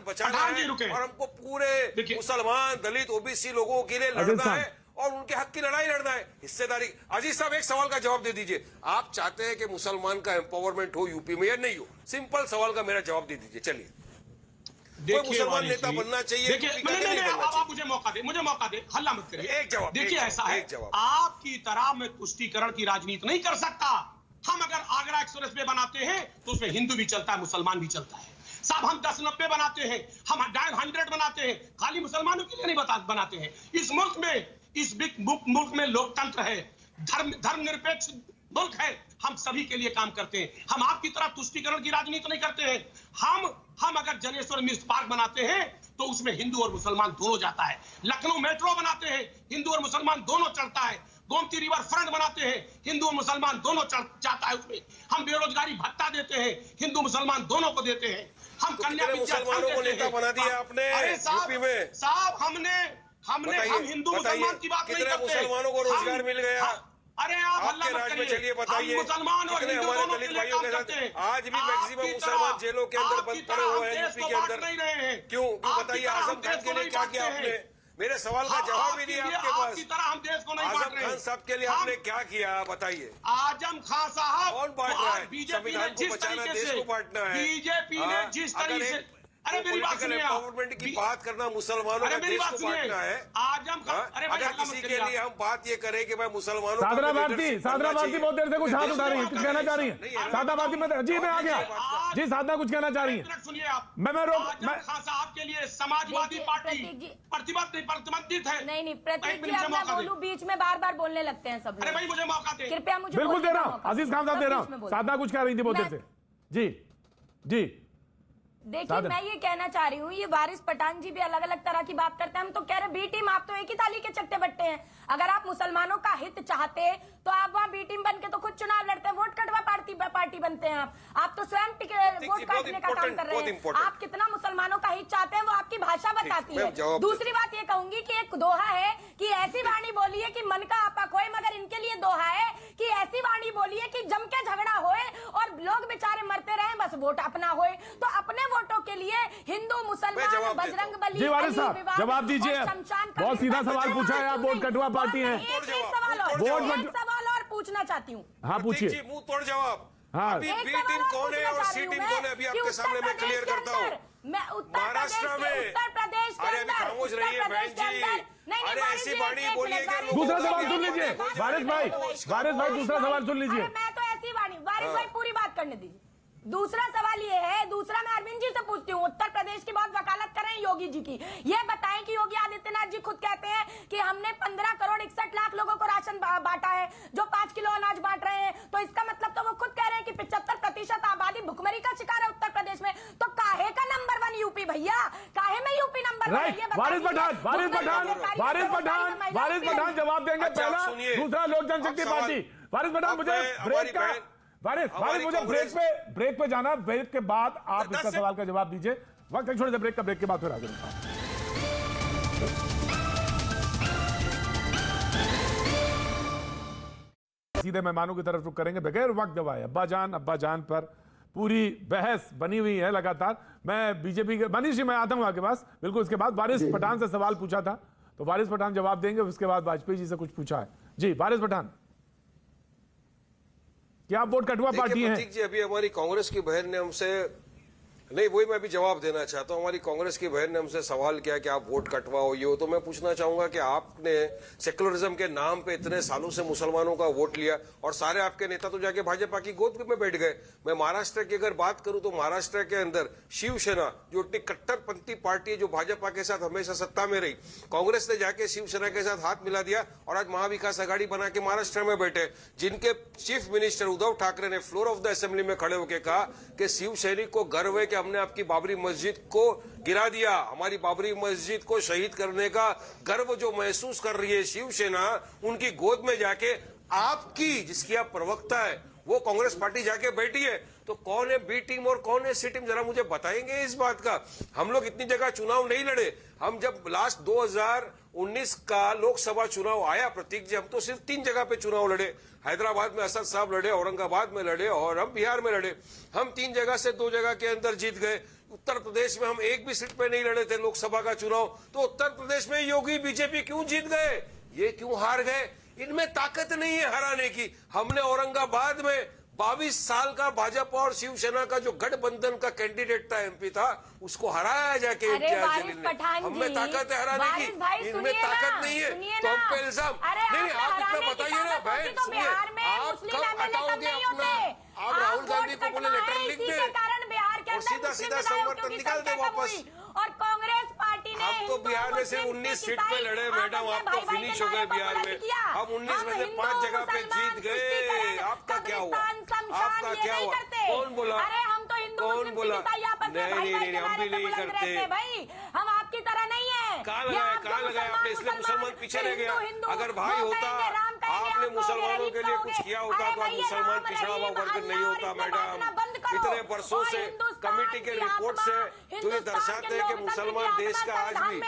बचाना है और हमको पूरे मुसलमान, दलित, ओबीसी लोगों के लिए लड़ना है और उनके हक की लड़ाई लड़ना है, हिस्सेदारी। अजीज साहब एक सवाल का जवाब दे दीजिए, आप चाहते हैं कि मुसलमान का एम्पावरमेंट हो यूपी में या नहीं हो? सिंपल सवाल का मेरा जवाब दे दीजिए। चलिए कोई मुसलमान नेता बनना चाहिए। देखिए नहीं, आप मुझे मौका दे, हल्ला मत करिए। एक जवाब देखिए, ऐसा है, आपकी तरह मैं तुष्टीकरण की राजनीति नहीं कर सकता। हम अगर आगरा एक्सप्रेस वे बनाते हैं तो उसमें हिंदू भी चलता है, मुसलमान भी चलता है साहब। हम 10-90 बनाते हैं, हम 100 बनाते हैं, खाली मुसलमानों के लिए नहीं बनाते हैं। इस मुल्क में लोकतंत्र है, धर्मनिरपेक्ष मुल्क है, हम सभी के लिए काम करते हैं। हम आपकी तरह तुष्टीकरण की राजनीति नहीं करते हैं। हम अगर जनेश्वर मिश्र पार्क बनाते हैं तो उसमें हिंदू और मुसलमान दोनों जाता है। लखनऊ मेट्रो बनाते हैं, हिंदू और मुसलमान दोनों चलता है। गोमती रिवर फ्रंट बनाते हैं, हिंदू और मुसलमान दोनों जाता है उसमें। हम बेरोजगारी भत्ता देते हैं, हिंदू मुसलमान दोनों को देते हैं। हम कन्या मुसलमानों को नेता बना दिया आपने यूपी में। साहब हम हिंदू मुसलमान की बात नहीं करते। मुसलमानों को रोजगार मिल गया? अरे आप आपके राज में चलिए बताइए, मुसलमान और कितने हिंदू हमारे दोनों दलित के लिए भाइयों काम के करते साथ हैं। आज भी मैक्सिमम मुसलमान जेलों के अंदर बंद पड़े हुए हैं यूपी के अंदर। क्यों बताइए, आजम खान के लिए क्या किया आपने? मेरे सवाल का जवाब ही नहीं है आपके पास। आपकी तरह हम देश को नहीं बांट आजम रहे। खान साहब के लिए आपने क्या किया बताइए? आजम खान साहब कौन बांट रहा है? बीजेपी ने संविधान को जिस बचाना, तरीके देश से को बांटना है। बीजेपी ने जिस तरीके से पॉलिटिकल एम्पावरमेंट की बात करना, मुसलमानों का देश को बांटना है। आजम खान अगर किसी के लिए हम बात ये करें कि भाई मुसलमानों साधना भारती बहुत देर से कुछ हाथ उठा रही है, कुछ कहना चाह रही है। साधना भारती जी मैं आ गया जी, साधना कुछ कहना चाह रही है। सुनिए आप, मैं आजम खान साहब के लिए समाजवादी पार्टी प्रतिबंधित है। नहीं प्रतीक जी, अब मैं बोलूं बीच में बार बार बोलने लगते हैं सब लोग। अरे भाई मुझे मौका दे, कृपया मुझे बिल्कुल दे रहा हूँ, अजीज खान साहब दे रहा हूँ। साधना कुछ कह रही थी बहुत देर से। जी देखिए, मैं ये कहना चाह रही हूँ, ये वारिस पठान जी भी अलग अलग तरह की बात करते हैं। हम तो कह रहे बी टीम, आप तो एक ही थाली के चट्टे बट्टे हैं। अगर आप मुसलमानों का हित चाहते तो आप वहाँ बी टीम बन के तो खुद चुनाव लड़ते हैं, वोट कटवा पार्टी बनते हैं। आप तो स्वयं वोट काटने का काम कर रहे हैं। आप कितना मुसलमानों का हित चाहते हैं वो आपकी भाषा बताती है। दूसरी बात ये कहूंगी कि एक दोहा है कि ऐसी वाणी बोलिए कि मन का आपा खोए, मगर इनके लिए दोहा है कि ऐसी वाणी बोलिए कि जम के झगड़ा होए और लोग बेचारे मरते रहे, बस वोट अपना होए। तो अपने वोटों के लिए हिंदू मुसलमान बजरंग बली जी वारिस साहब जवाब दीजिए। बहुत सीधा सवाल पूछा है, आप वोट कटवा पार्टी हैं। एक सवाल और पूछना चाहती हूँ। हाँ पूछिए। मुंह तोड़ जवाब। हाँ, अभी बी टीम कौन है और सी टीम कौन है अभी आपके सामने मैं क्लियर करता हूँ। महाराष्ट्र में, उत्तर प्रदेश अरे अभी खामोश रहिए बहन जी। अरे ऐसी वाणी बोलिएगा। दूसरा सवाल सुन लीजिए वारिस भाई, दूसरा सवाल सुन लीजिए। मैं तो ऐसी वाणी, वारिस भाई पूरी बात करने दीजिए। दूसरा सवाल ये है, दूसरा मैं अरविंद जी से पूछती हूँ, उत्तर प्रदेश की बहुत वकालत कर रहे हैं योगी जी की। ये बताएं कि योगी आदित्यनाथ जी खुद कहते हैं कि हमने 15 करोड़ 61 लाख लोगों को राशन बांटा है, जो 5 किलो अनाज बांट रहे हैं। तो इसका मतलब तो वो खुद कह रहे हैं कि 75% आबादी भुखमरी का शिकार है उत्तर प्रदेश में। तो काहे का नंबर 1 यूपी भैया, काहे में यूपी नंबर 1? वारिस पठान जवाब देंगे पहला। दूसरा लोक जनशक्ति पार्टी। वारिस पठान मुझे ब्रेक का वारिस मुझे ब्रेक पे जाना। ब्रेक के बाद आप इसका सवाल का जवाब दीजिए। वक्त एक छोटे से ब्रेक के बाद फिर हाजिर होगा। सीधे मेहमानों की तरफ रुख करेंगे बगैर वक्त गवाए। अब्बा जान पर पूरी बहस बनी हुई है लगातार। मैं बीजेपी के मनीष जी, मैं आता हूं आपके पास बिल्कुल। इसके बाद वारिस पठान से सवाल पूछा था तो वारिस पठान जवाब देंगे। उसके बाद वाजपेयी जी से कुछ पूछा है। जी वारिस पठान, क्या आप वोट कटवा पार्टी हैं? जी अभी हमारी कांग्रेस की बहन ने हमसे, नहीं वही मैं भी जवाब देना चाहता हूं। हमारी कांग्रेस की बहन ने हमसे सवाल किया कि आप वोट कटवाओ ये हो। तो मैं पूछना चाहूंगा कि आपने सेकुलरिज्म के नाम पे इतने सालों से मुसलमानों का वोट लिया और सारे आपके नेता तो जाके भाजपा की गोद में बैठ गए। मैं महाराष्ट्र की अगर बात करूं तो महाराष्ट्र के अंदर शिवसेना जो इतनी कट्टरपंथी पार्टी है, जो भाजपा के साथ हमेशा सत्ता में रही, कांग्रेस ने जाके शिवसेना के साथ हाथ मिला दिया और आज महाविकास आघाड़ी बना के महाराष्ट्र में बैठे। जिनके चीफ मिनिस्टर उद्धव ठाकरे ने फ्लोर ऑफ द असेंबली में खड़े होकर कहा कि शिव सैनिक को गर्व है कि हमने आपकी बाबरी मस्जिद को गिरा दिया, हमारी बाबरी मस्जिद को शहीद करने का गर्व जो महसूस कर रही है शिवसेना, उनकी गोद में जाके आपकी, जिसकी आप प्रवक्ता है, वो कांग्रेस पार्टी जाके बैठी है। तो कौन है बी टीम और कौन है सी टीम, जरा मुझे बताएंगे इस बात का। हम लोग इतनी जगह चुनाव नहीं लड़े। हम जब लास्ट 2019 का लोकसभा चुनाव आया प्रतीक जी, हम तो सिर्फ 3 जगह पे चुनाव लड़े। हैदराबाद में असद साहब लड़े, औरंगाबाद में लड़े और हम बिहार में लड़े। हम 3 जगह से 2 जगह के अंदर जीत गए। उत्तर प्रदेश में हम एक भी सीट पे नहीं लड़े थे लोकसभा का चुनाव। तो उत्तर प्रदेश में योगी बीजेपी क्यों जीत गए, ये क्यों हार गए? इनमें ताकत नहीं है हराने की। हमने औरंगाबाद में 22 साल का भाजपा और शिवसेना का जो गठबंधन का कैंडिडेट था, एमपी था, उसको हराया जाके इम्तियाज जलील ने। हमें ताकत है हराने की, इनमें ताकत नहीं है, तो हम पे इल्जाम नहीं। आप इतना बताइए ना बहन, सुनिए, आप कब हटाओगे अपना, आप राहुल गांधी को बोले लेटर लिख दे और सीधा सीधा समर्थन निकाल दे वापस। और कांग्रेस पार्टी ने आप तो बिहार में सिर्फ 19 सीट पे लड़े मैडम, आप तो फिनिश हो गए बिहार में। हम 19 में से 5 जगह पे जीत गए। आपका क्या हुआ? आपका क्या हुआ? कौन बोला? अरे हम तो हिंदू कौन बोला? नहीं, हम भी नहीं करते भाई, हम आपकी तरह नहीं है। कहाँ लगाया आपने? इसलिए मुसलमान पीछे रह गया। अगर भाई होता, आपने मुसलमानों के लिए कुछ किया होता तो आज मुसलमान पिछड़ा हुआ वर्ग नहीं होता मैडम। इतने वर्षों से कमेटी के रिपोर्ट से जो ये दर्शाते हैं कि मुसलमान देश का आज भी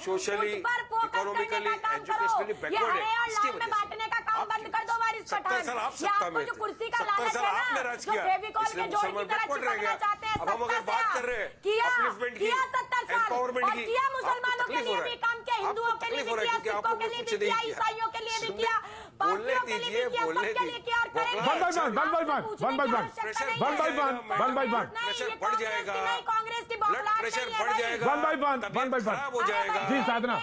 सोशली, इकोनॉमिकली, एजुकेशनली बैकवर्ड है। इसकी वजह से 70 साल आप सत्ता में थे, 70 साल आपने राज किया, इसलिए मुसलमान बैकवर्ड रह गया। अब हम अगर बात कर रहे हैं अपलिफ्टमेंट की, एम्पावरमेंट की, मुसलमानों के लिए भी काम किया, हिंदुओं के लिए भी किया, सिखों के लिए भी किया, ईसाइयों के लिए भी किया, बोलने दीजिए, बोलने दीजिए। प्रेशर बढ़ जाएगा, ब्लड प्रेशर बढ़ जाएगा, तबीयत खराब हो जाएगा। जी साधना,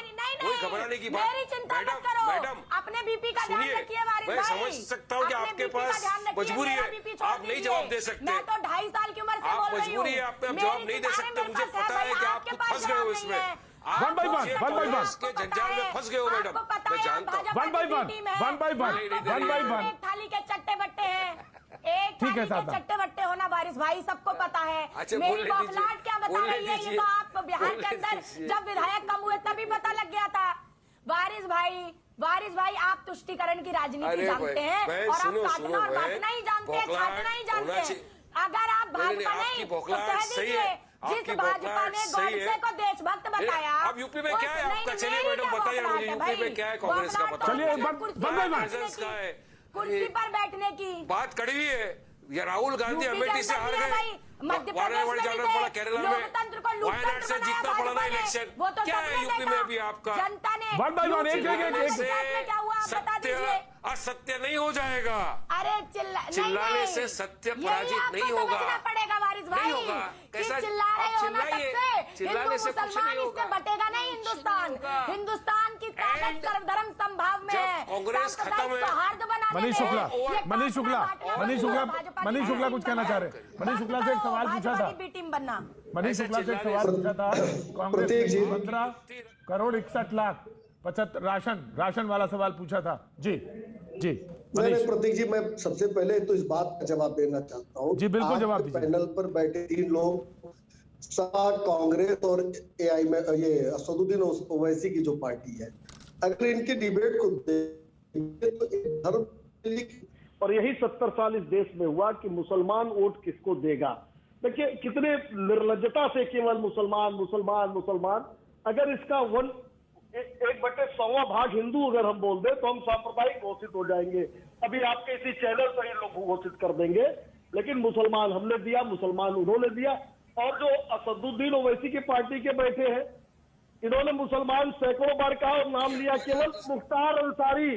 कोई घबराने की बात। मेरी चिंता मत करो, मैडम अपने बीपी का ध्यान सुनिए, रखिए वारिस मैं भाई। समझ सकता हूँ कि अपने आपके BP का पास ध्यान रखिए, मजबूरी मेरा है, BP छोड़ आप नहीं दीजिए। जवाब दे सकते। मैं तो 2.5 साल की उम्र से आप बोल रही हूँ। मजबूरी है, आप जवाब नहीं दे सकते। मुझे पता है कि आप खुद फंस गए हो इसमें। One by one, one by one. इसके जंजाल में फंस गए हो मैडम, मैं जानता हूँ। One by one, one by one, one by one. एक थाली के चट्टे बट्टे हैं, एक ठीक है थाली के साधना। चट्टे बट्टे होना वारिस भाई सबको पता है। अच्छा, मेरी बोलने दीजिए, बौखलाहट क्या बता बोलने रही है, ये दीजिए, तो आप बिहार के बोलने अंदर दीजिए। जब विधायक कम हुए तभी पता लग गया था। वारिस भाई आप तुष्टीकरण की राजनीति अरे जानते हैं बहन, और आप सुनो, काटना सुनो और बहन, बांटना ही जानते हैं, बौखलाहट छाटना ही होना जानते चाहिए। हैं। अगर आप भाजपा नहीं, आपकी नहीं तो बौखलाहट कह सही दीजिए है, जिस आपकी भाजपा बौखलाहट ने सही है। गॉडसे को देशभक्त बताया। अब यूपी में क्या है आपका? चलिए मैडम बताइए मुझे, यूपी में क्या है कांग्रेस का? बताइए। चलिए, one by one. कुर्सी पर बैठने की बात कड़वी है। ये राहुल गांधी यूपी के अमेठी से अंदर हार भी है गए, भाई, मध्य वाराणसी प्रदेश में जाना भी पड़ा, थे, केरला में लोकतंत्र को लोकतंत्र वायनाड से बनाया जीतना पड़ा ना भाजपा ने। इलेक्शन। वो तो क्या है सबने यूपी देखा। में भी आपका? जनता ने One by one, एक में क्या हुआ आप बता सत्य दीजिए। असत्य नहीं हो जाएगा। अरे चिल्लाने से सत्य पराजित नहीं होगा। समझना पड़ेगा वारिस भाई। नहीं होगा। कैसा? कि चिल्ला रहे आप हो ना चिल्लाइए। तब से चिल्लाने से कुछ मुसलमान नहीं इससे होगा। बटेगा नहीं हिंदुस्तान। हिंदुस्तान की ताकत And सर्वधर्म संभाव में जब है। कांग्रेस खत्म है- सौहार्द बनाने मनीष में शुक्ला, ये मनीष शुक्ला, बांटना मनीष बांटना शुक्ला, भाजपा मनीष की शुक्ला टीम कुछ कहना चाह रहे हैं। मनीष शुक्ला से एक सवाल पूछा भाजपा था। की बी टीम बनना। मनीष ऐसे शुक्ला से एक चिल्लाने सवाल से- पूछा था। कांग्रेस प्रत्येक ने जी। 15 करोड़ 61 लाख 75 राशन वाला सवाल पूछा था। जी जी नहीं मनीष, प्रतीक जी, मैं सबसे पहले तो इस बात का जवाब देना चाहता हूँ। जी, बिल्कुल आज जवाब के दीजिए। पैनल पर बैठे 3 लोग सपा, कांग्रेस और एआई में ये असदुद्दीन ओवैसी की जो पार्टी है, अगर इनकी डिबेट को देखें तो एक धर्म और यही 70 साल इस देश में हुआ कि मुसलमान वोट किसको देगा। देखिए कितने निर्लज्जता से केवल मुसलमान मुसलमान मुसलमान, अगर इसका 1/100वां भाग हिंदू अगर हम बोल दें तो हम सांप्रदायिक घोषित हो जाएंगे। अभी आपके इसी चैनल पर ये लोग घोषित कर देंगे। लेकिन मुसलमान हमने दिया, मुसलमान उन्होंने दिया। और जो असदुद्दीन ओवैसी की पार्टी के बैठे हैं, इन्होंने मुसलमान सैकड़ों बार कहा और नाम लिया केवल मुख्तार अंसारी,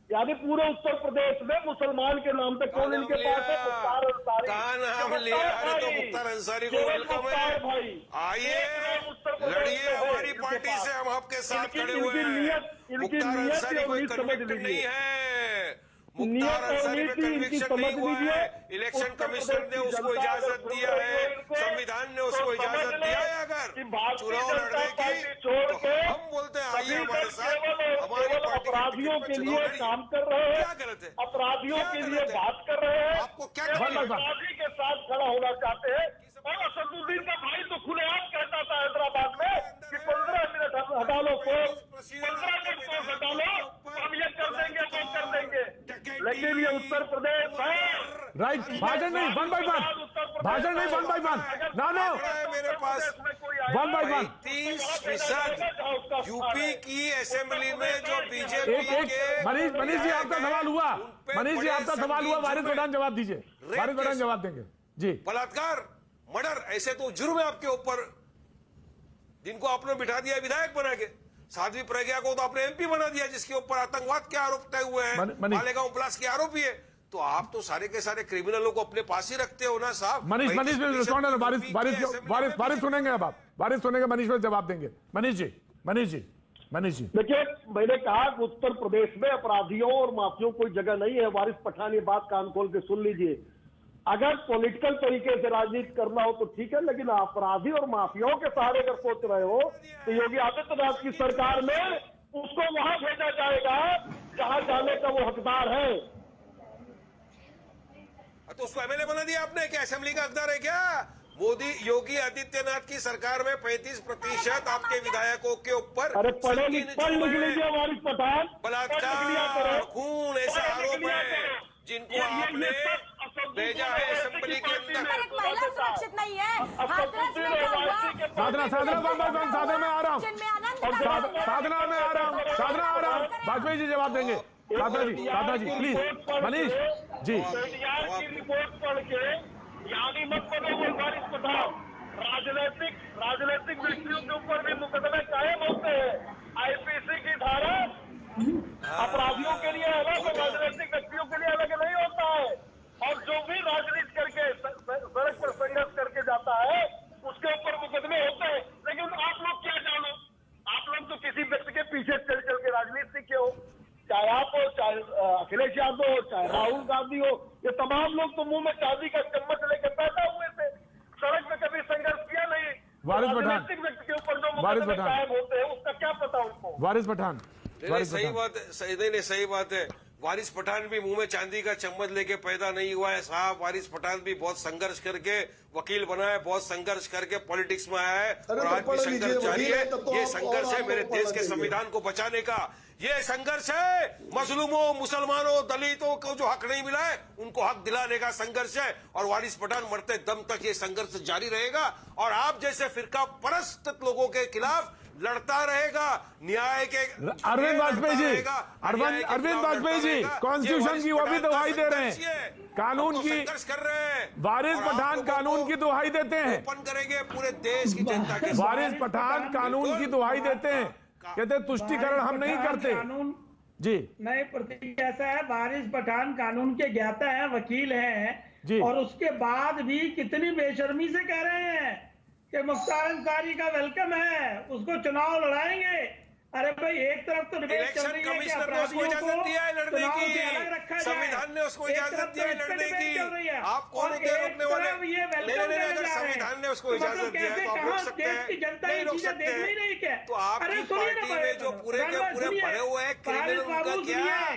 यानी पूरे उत्तर प्रदेश में मुसलमान के नाम पे कौन इनके पास है? मुख्तार अंसारी। कहाँ नाम लिया? अरे तो मुख्तार अंसारी को वेलकम है, आइए लड़िए हमारी पार्टी से, हम आपके साथ खड़े हुए हैं। मुख्तार अंसारी कोई कन्विक्टेड नहीं है, मुख्तार अंसारी में कन्विक्शन नहीं हुआ है। इलेक्शन कमीशन ने उसको इजाजत दिया है, संविधान ने उसको इजाजत दिया है। अगर चुनाव लड़ने की तो हम बोलते हैं आइए हमारे साथ, हमारी पार्टी अपराधियों के लिए काम कर रहे हैं, क्या गलत है? अपराधियों क्या के गलत लिए है? बात कर रहे हैं, आपको क्या अपराधी के साथ खड़ा होना चाहते हैं। और असदुद्दीन का भाई तो खुलेआम कहता था हैदराबाद में कि 15 मिनट हटा लो फोर्स, 15 मिनट फोर्स हटा लो, हम ये कर देंगे वो कर देंगे। लेकिन ये उत्तर प्रदेश है। राइट, भाषण नहीं, 1 by 1, भाषण नहीं, 1 by 1, ना मेरे पास 1 by 1। 35% यूपी की असेंबली में जो बीजेपी एक के मनीष जी आपका सवाल हुआ, मनीष जी आपका सवाल हुआ, वारिस प्रधान जवाब दीजिए, वारिस प्रधान जवाब देंगे जी। बलात्कार, मर्डर, ऐसे तो जुर्म है आपके ऊपर, जिनको आपने बिठा दिया विधायक बना के। साध्वी प्रज्ञा को तो आपने एमपी बना दिया, जिसके ऊपर आतंकवाद के आरोप तय हुए हैं, मालेगांव ब्लास्ट के आरोपी है। तो आप तो सारे के सारे क्रिमिनलों को अपने पास ही रखते हो ना साहब। मनीष बारिश सुनेंगे अब आप, बारिश सुनेंगे, मनीष में जवाब देंगे। मनीष जी देखिए, मैंने कहा कि उत्तर प्रदेश में अपराधियों और माफियों कोई जगह नहीं है। वारिस पठान ये बात कान खोल के सुन लीजिए। अगर पॉलिटिकल तरीके से राजनीति करना हो तो ठीक है, लेकिन अपराधी और माफियाओं के सहारे अगर सोच रहे हो तो योगी आदित्यनाथ की सरकार में उसको वहां भेजा जाएगा जहां जाने का वो हकदार है। तो उसको एमएलए बना दिया आपने, क्या असेंबली का हकदार है क्या? मोदी योगी आदित्यनाथ की सरकार में 35% आपके विधायकों के ऊपर अरे पढ़ लिख लीजिए वारिस पठान, बलात्कार, खून, ऐसे आरोप है जिनको आपने भेजा है असेंबली के अंदर। महिला सुरक्षित नहीं है। हाथरस में क्या हुआ? साधना में आ रहा हूँ, वाजपेयी जी जवाब देंगे। साधना जी प्लीज। मनीष जी की रिपोर्ट पढ़ के यानी मत बनो वारिस पठान। राजनीतिक व्यक्तियों के ऊपर भी मुकदमे कायम होते हैं। आईपीसी की धारा अपराधियों के लिए अलग और राजनीतिक व्यक्तियों के लिए अलग नहीं होता है। और जो भी राजनीति करके सड़क पर संघर्ष करके जाता है उसके ऊपर मुकदमे होते हैं। लेकिन आप लोग क्या जानो, आप लोग तो किसी व्यक्ति के पीछे चल के राजनीति सीखे हो, चाहे आप हो, चाहे अखिलेश यादव हो, चाहे राहुल गांधी हो, ये तमाम लोग तो मुंह में चांदी का चम्मच लेकर पैदा हुए थे, सड़क में कभी संघर्ष किया नहीं। राजनीतिक व्यक्ति के ऊपर जो मुकदमे कायम होते हैं उसका क्या पता उनको। वारिस पठान सही बात है, सही बात है। वारिस पठान भी मुंह में चांदी का चम्मच लेके पैदा नहीं हुआ है साहब। वारिस पठान भी बहुत संघर्ष करके वकील बना है, बहुत संघर्ष करके पॉलिटिक्स में आया है और आज भी संघर्ष जारी है। ये संघर्ष है मेरे देश के संविधान को बचाने का। ये संघर्ष है मजलूमों, मुसलमानों, दलितों को जो हक नहीं मिला है उनको हक दिलाने का संघर्ष है। और वारिस पठान मरते दम तक ये संघर्ष जारी रहेगा और आप जैसे फिरका परस्त लोगों के खिलाफ लड़ता रहेगा। न्याय के अरविंद वाजपेयी जी कॉन्स्टिट्यूशन की वो भी दुहाई दे रहे हैं, कानून की संघर्ष कर रहे हैं। वारिस पठान कानून की दुहाई देते हैं। ओपन करेंगे पूरे देश की जनता के। वारिस पठान कानून की दुहाई देते हैं, कहते तुष्टिकरण हम नहीं करते। जी नहीं, प्रतीक ऐसा है, वारिस पठान कानून के ज्ञाता है, वकील हैं और उसके बाद भी कितनी बेशर्मी से कह रहे हैं कि मुख्तार अंसारी का वेलकम है, उसको चुनाव लड़ाएंगे। अरे भाई, एक तरफ तो डिबेट चल रही है कि अपराधियों को चुनाव से अलग रखा जाए, संविधान ने उसको इजाजत दी है लड़ने की। आप कौन होते हैं रोकने वाले? अगर संविधान ने उसको इजाजत दी है तो आप रोक सकते हैं, नहीं रोक सकते। तो आपकी पार्टी में जो पूरे के पूरे भरे हुए हैं क्रिमिनल, उनका क्या है?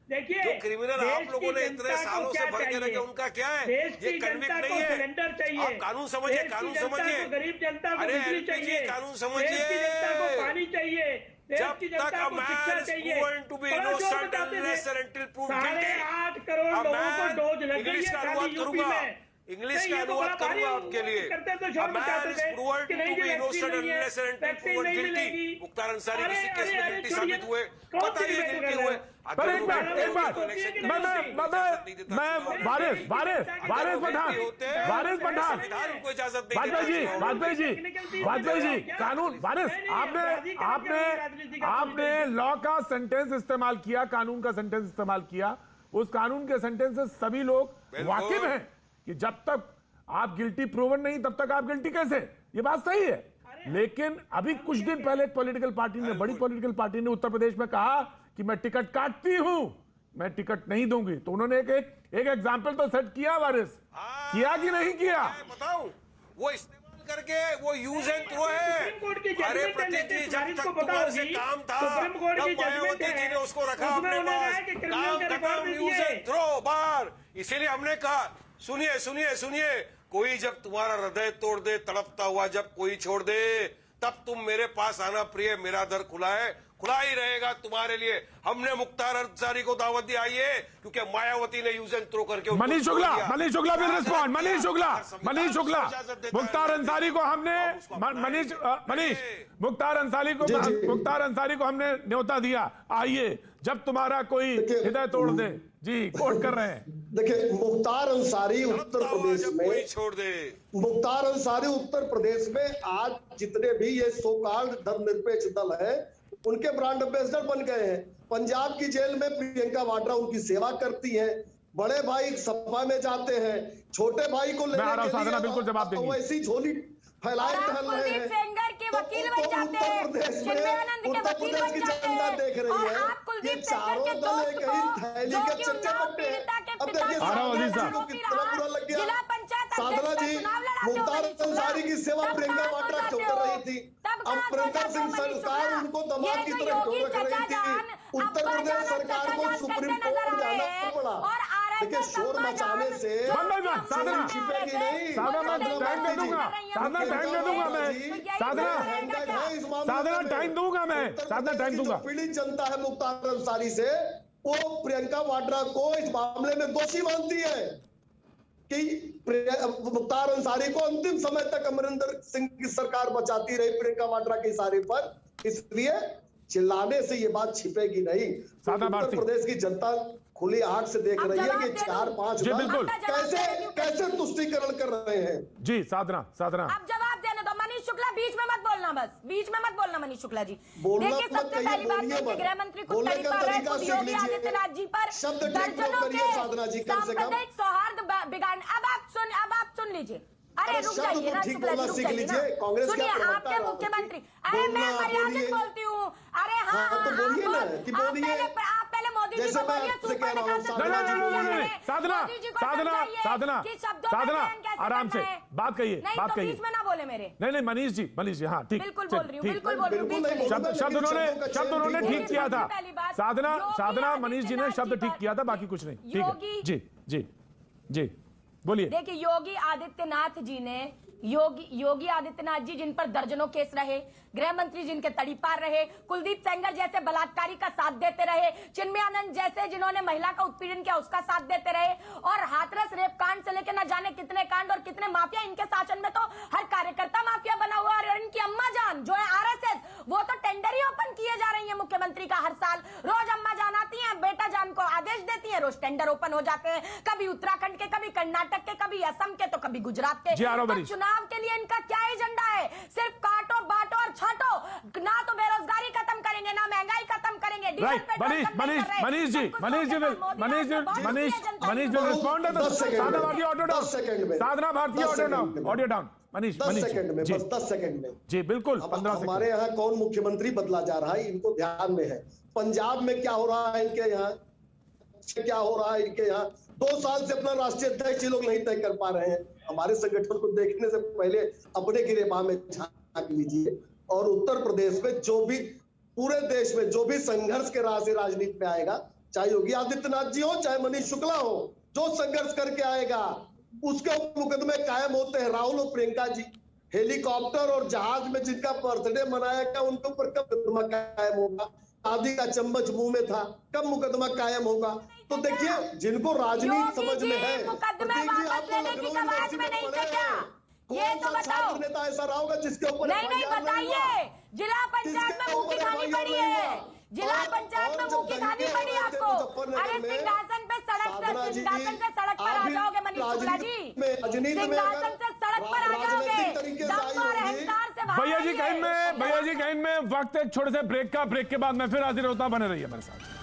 देखिए, जो क्रिमिनल आप लोगों ने इतने सालों से भर के रखे उनका क्या है? ये कन्विक्ट नहीं है। सिलेंडर चाहिए। आप कानून समझिए, कानून समझिए। गरीब जनता को बिजली चाहिए, कानून समझिए। जनता को पानी चाहिए, जब तक a man is proven to be innocent unless and until proved guilty, 8 crore लोगों को डोज लग गई है खाली यूपी में। इंग्लिश का अनुवाद करूंगा आपके लिए। A man is proven to be innocent unless and until proven guilty। Mukhtar Ansari किसी केस में गिल्टी साबित हुए, बताइए गिल्टी हुए। पर एक बात मैं वाजपेयी जी कानून वारिस, आपने लॉ का सेंटेंस इस्तेमाल किया, कानून का सेंटेंस इस्तेमाल किया। उस कानून के सेंटेंस से सभी लोग वाकिफ हैं कि जब तक आप गिल्टी प्रूवन नहीं तब तक आप गिल्टी कैसे। ये बात सही है, लेकिन अभी कुछ दिन पहले एक पॉलिटिकल पार्टी ने, बड़ी पॉलिटिकल पार्टी ने उत्तर प्रदेश में कहा कि मैं टिकट काटती हूं, मैं टिकट नहीं दूंगी। तो उन्होंने एक एग्जाम्पल तो सेट किया वारिस, किया कि नहीं किया बताऊं? वो इस्तेमाल करके वो यूज एंड थ्रो है। अरे प्रतीक जी, जब तक तुम्हारे से काम था तब मायावती जी ने उसको रखा अपने पास, काम खत्म, यूज एंड थ्रो बार। इसीलिए हमने कहा सुनिए, कोई जब तुम्हारा हृदय तोड़ दे, तड़पता हुआ जब कोई छोड़ दे, तब तुम मेरे पास आना प्रिय, मेरा दर खुला है, खुला ही रहेगा तुम्हारे लिए। हमने मुख्तार अंसारी को दावत दी, आइए, क्योंकि मायावती ने यूज एंड थ्रो करके मनीष शुक्ला विल रिस्पॉन्ड। मनीष शुक्ला मुख्तार अंसारी को हमने मुख्तार अंसारी को हमने न्योता दिया, आइए जब तुम्हारा कोई हृदय तोड़ दे। जी कोट कर रहे हैं। देखिए, मुख्तार अंसारी उत्तर प्रदेश में आज जितने भी ये सो-कॉल्ड धर्मनिरपेक्ष दल है उनके ब्रांड एम्बेसडर बन गए हैं। पंजाब की जेल में प्रियंका वाड्रा उनकी सेवा करती हैं, बड़े भाई सभा में जाते हैं, छोटे भाई को मैं आ रहा हूं साधना, बिल्कुल जवाब देंगे। वैसी झोली फैलाए टहल रहे हैं। सेंगर के वकील बन जाते हैं, चिन्मयानंद के वकील बन जाते हैं, देख रही और है आप कुलदीप ये सेंगर चारों के दल दोस्त एक को ही थैली जो के कि चट्टे उन्नाव बट्टे पीड़िता के अब पिता देखिए के आ रहा हूं, साथ अजीज साहब। को कितना बुरा लग गया। जिला पंचायत साधना अध्यक्ष का जी, चुनाव लड़ाते हो मुख्तार मनीष शुक्ला, अंसारी की सेवा तब प्रियंका कहाँ वाड्रा सोचते क्यों कर हो? रही थी? तब अब कहाँ प्रियंका सोचते सिंह हो मनीष सरकार शुक्ला? उनको ये दमाद की जो तरह क्यों योगी रख रही चचा थी? जान, उत्तर अब्बा प्रदेश जान और सरकार चचा को जान सुप्रीम कहते नजर कोर्ट आ रहे जाना हैं, पड़ा। और देखिए RSS शोर अब्बा मचाने जान से जो बंद भाई, कि साधना हम छिपेगी नहीं। साधना मैं वो टाइम दे दूंगा, साधना टाइम दे दूंगा मैं, साधना साधना टाइम दूंगा मैं, साधना टाइम दूंगा। पीड़ित जनता है मुख्तार अंसारी से, वो प्रियंका वाड्रा को इस मामले में दोषी मानती है कि मुख्तार अंसारी को अंतिम समय तक अमरिंदर सिंह की सरकार बचाती रही प्रियंका वाड्रा के इशारे पर, इसलिए चिल्लाने से ये बात छिपेगी नहीं। उत्तर प्रदेश की जनता खुली आंख से देख रही है कि 4-5 जी बिल्कुल कैसे तुष्टीकरण कर रहे हैं। जी साधना अब जवाब देने दो मनीष शुक्ला, बीच में मत बोलना, बस बीच में मत बोलना मनीष शुक्ला जी। देखिए सबसे पहली बात है कि गृह मंत्री को योगी आदित्यनाथ जी पर दर्जनों के सांप्रदायिक सौहार्द बिगाड़। अब आप सुन लीजिए, अरे रुक जाइए ना शुक्ला जी, रुक जाइए ना, सुनिए आपके मुख्यमंत्री, अरे मैं मर्यादित बोलती हूँ, अरे हाँ आप पहले मोदी जी को बोलिए, साधना आराम से बात कहिए, बात कहिए, बीच में ना बोले मेरे। नहीं मनीष जी हाँ ठीक, बिल्कुल बोल रही हूँ, बिल्कुल बोल रही हूँ। शब्द उन्होंने ठीक किया था, साधना मनीष जी ने शब्द ठीक किया था, बाकी कुछ नहीं, ठीक है जी जी जी बोलिए। देखिए योगी आदित्यनाथ जी ने योगी आदित्यनाथ जी जिन पर दर्जनों केस रहे, गृह मंत्री जिनके तड़ीपार रहे, कुलदीप सेंगर जैसे बलात्कारी का साथ देते रहे, चिन्मयानंद जैसे जिन्होंने महिला का उत्पीड़न किया उसका साथ देते रहे, और हाथरस रेप कांड से लेकर न जाने कितने कांड और कितने माफिया, इनके शासन में तो हर कार्यकर्ता माफिया बना हुआ है। और इनकी अम्मा जान जो है RSS, वो तो टेंडर ही ओपन किए जा रही है मुख्यमंत्री का हर साल। रोज अम्मा जान आती है, बेटा जान को आदेश देती है, रोज टेंडर ओपन हो जाते हैं, कभी उत्तराखंड के, कभी कर्नाटक के, कभी असम के, तो कभी गुजरात के। चुनाव के लिए इनका क्या एजेंडा है? सिर्फ काटो बांटो और छाटो, ना तो बेरोजगारी खत्म करेंगे, ना महंगाई खत्म करेंगे। Manish ji respond. Sadhna Bharti audio down. Manish 10 second में, बस 10 सेकंड में जी बिल्कुल। 15 हमारे यहाँ कौन मुख्यमंत्री बदला जा रहा है इनको ध्यान में है। पंजाब में क्या हो रहा है इनके यहाँ, क्या हो रहा है इनके यहाँ। 2 साल से अपना राष्ट्रीय अध्यक्ष ये लोग नहीं तय कर पा रहे हैं। हमारे संगठन को देखने से पहले अपने गिरेबान में झांक लीजिए, और उत्तर प्रदेश में जो भी, पूरे देश में जो भी संघर्ष के राह से राजनीति में आएगा, चाहे योगी आदित्यनाथ जी हो चाहे मनीष शुक्ला हो, जो संघर्ष करके आएगा उसके मुकदमे कायम होते हैं। राहुल और प्रियंका जी हेलीकॉप्टर और जहाज में जिनका बर्थडे मनाया गया उनके ऊपर कब मुकदमा कायम होगा? आदि का चम्मच मुंह में था, कब मुकदमा कायम होगा? तो देखिए जिनको राजनीति समझ में है, ये तो बताओ नेता ऐसा रहा होगा जिसके ऊपर नहीं बताइए। जिला पंचायत में मुंह की खानी पड़ी है, जिला पंचायत में मुंह की खानी पड़ी आपको। अरे सिंहासन पे सिंहासन से सड़क पर आ जाओगे मनीष शुक्ला जी, सिंहासन से सड़क पर आ जाओगे दम और अहंकार से। भैया जी कहीं में वक्त एक छोटे से ब्रेक के बाद मैं फिर हाजिर होता, बने रहिए मेरे साथ।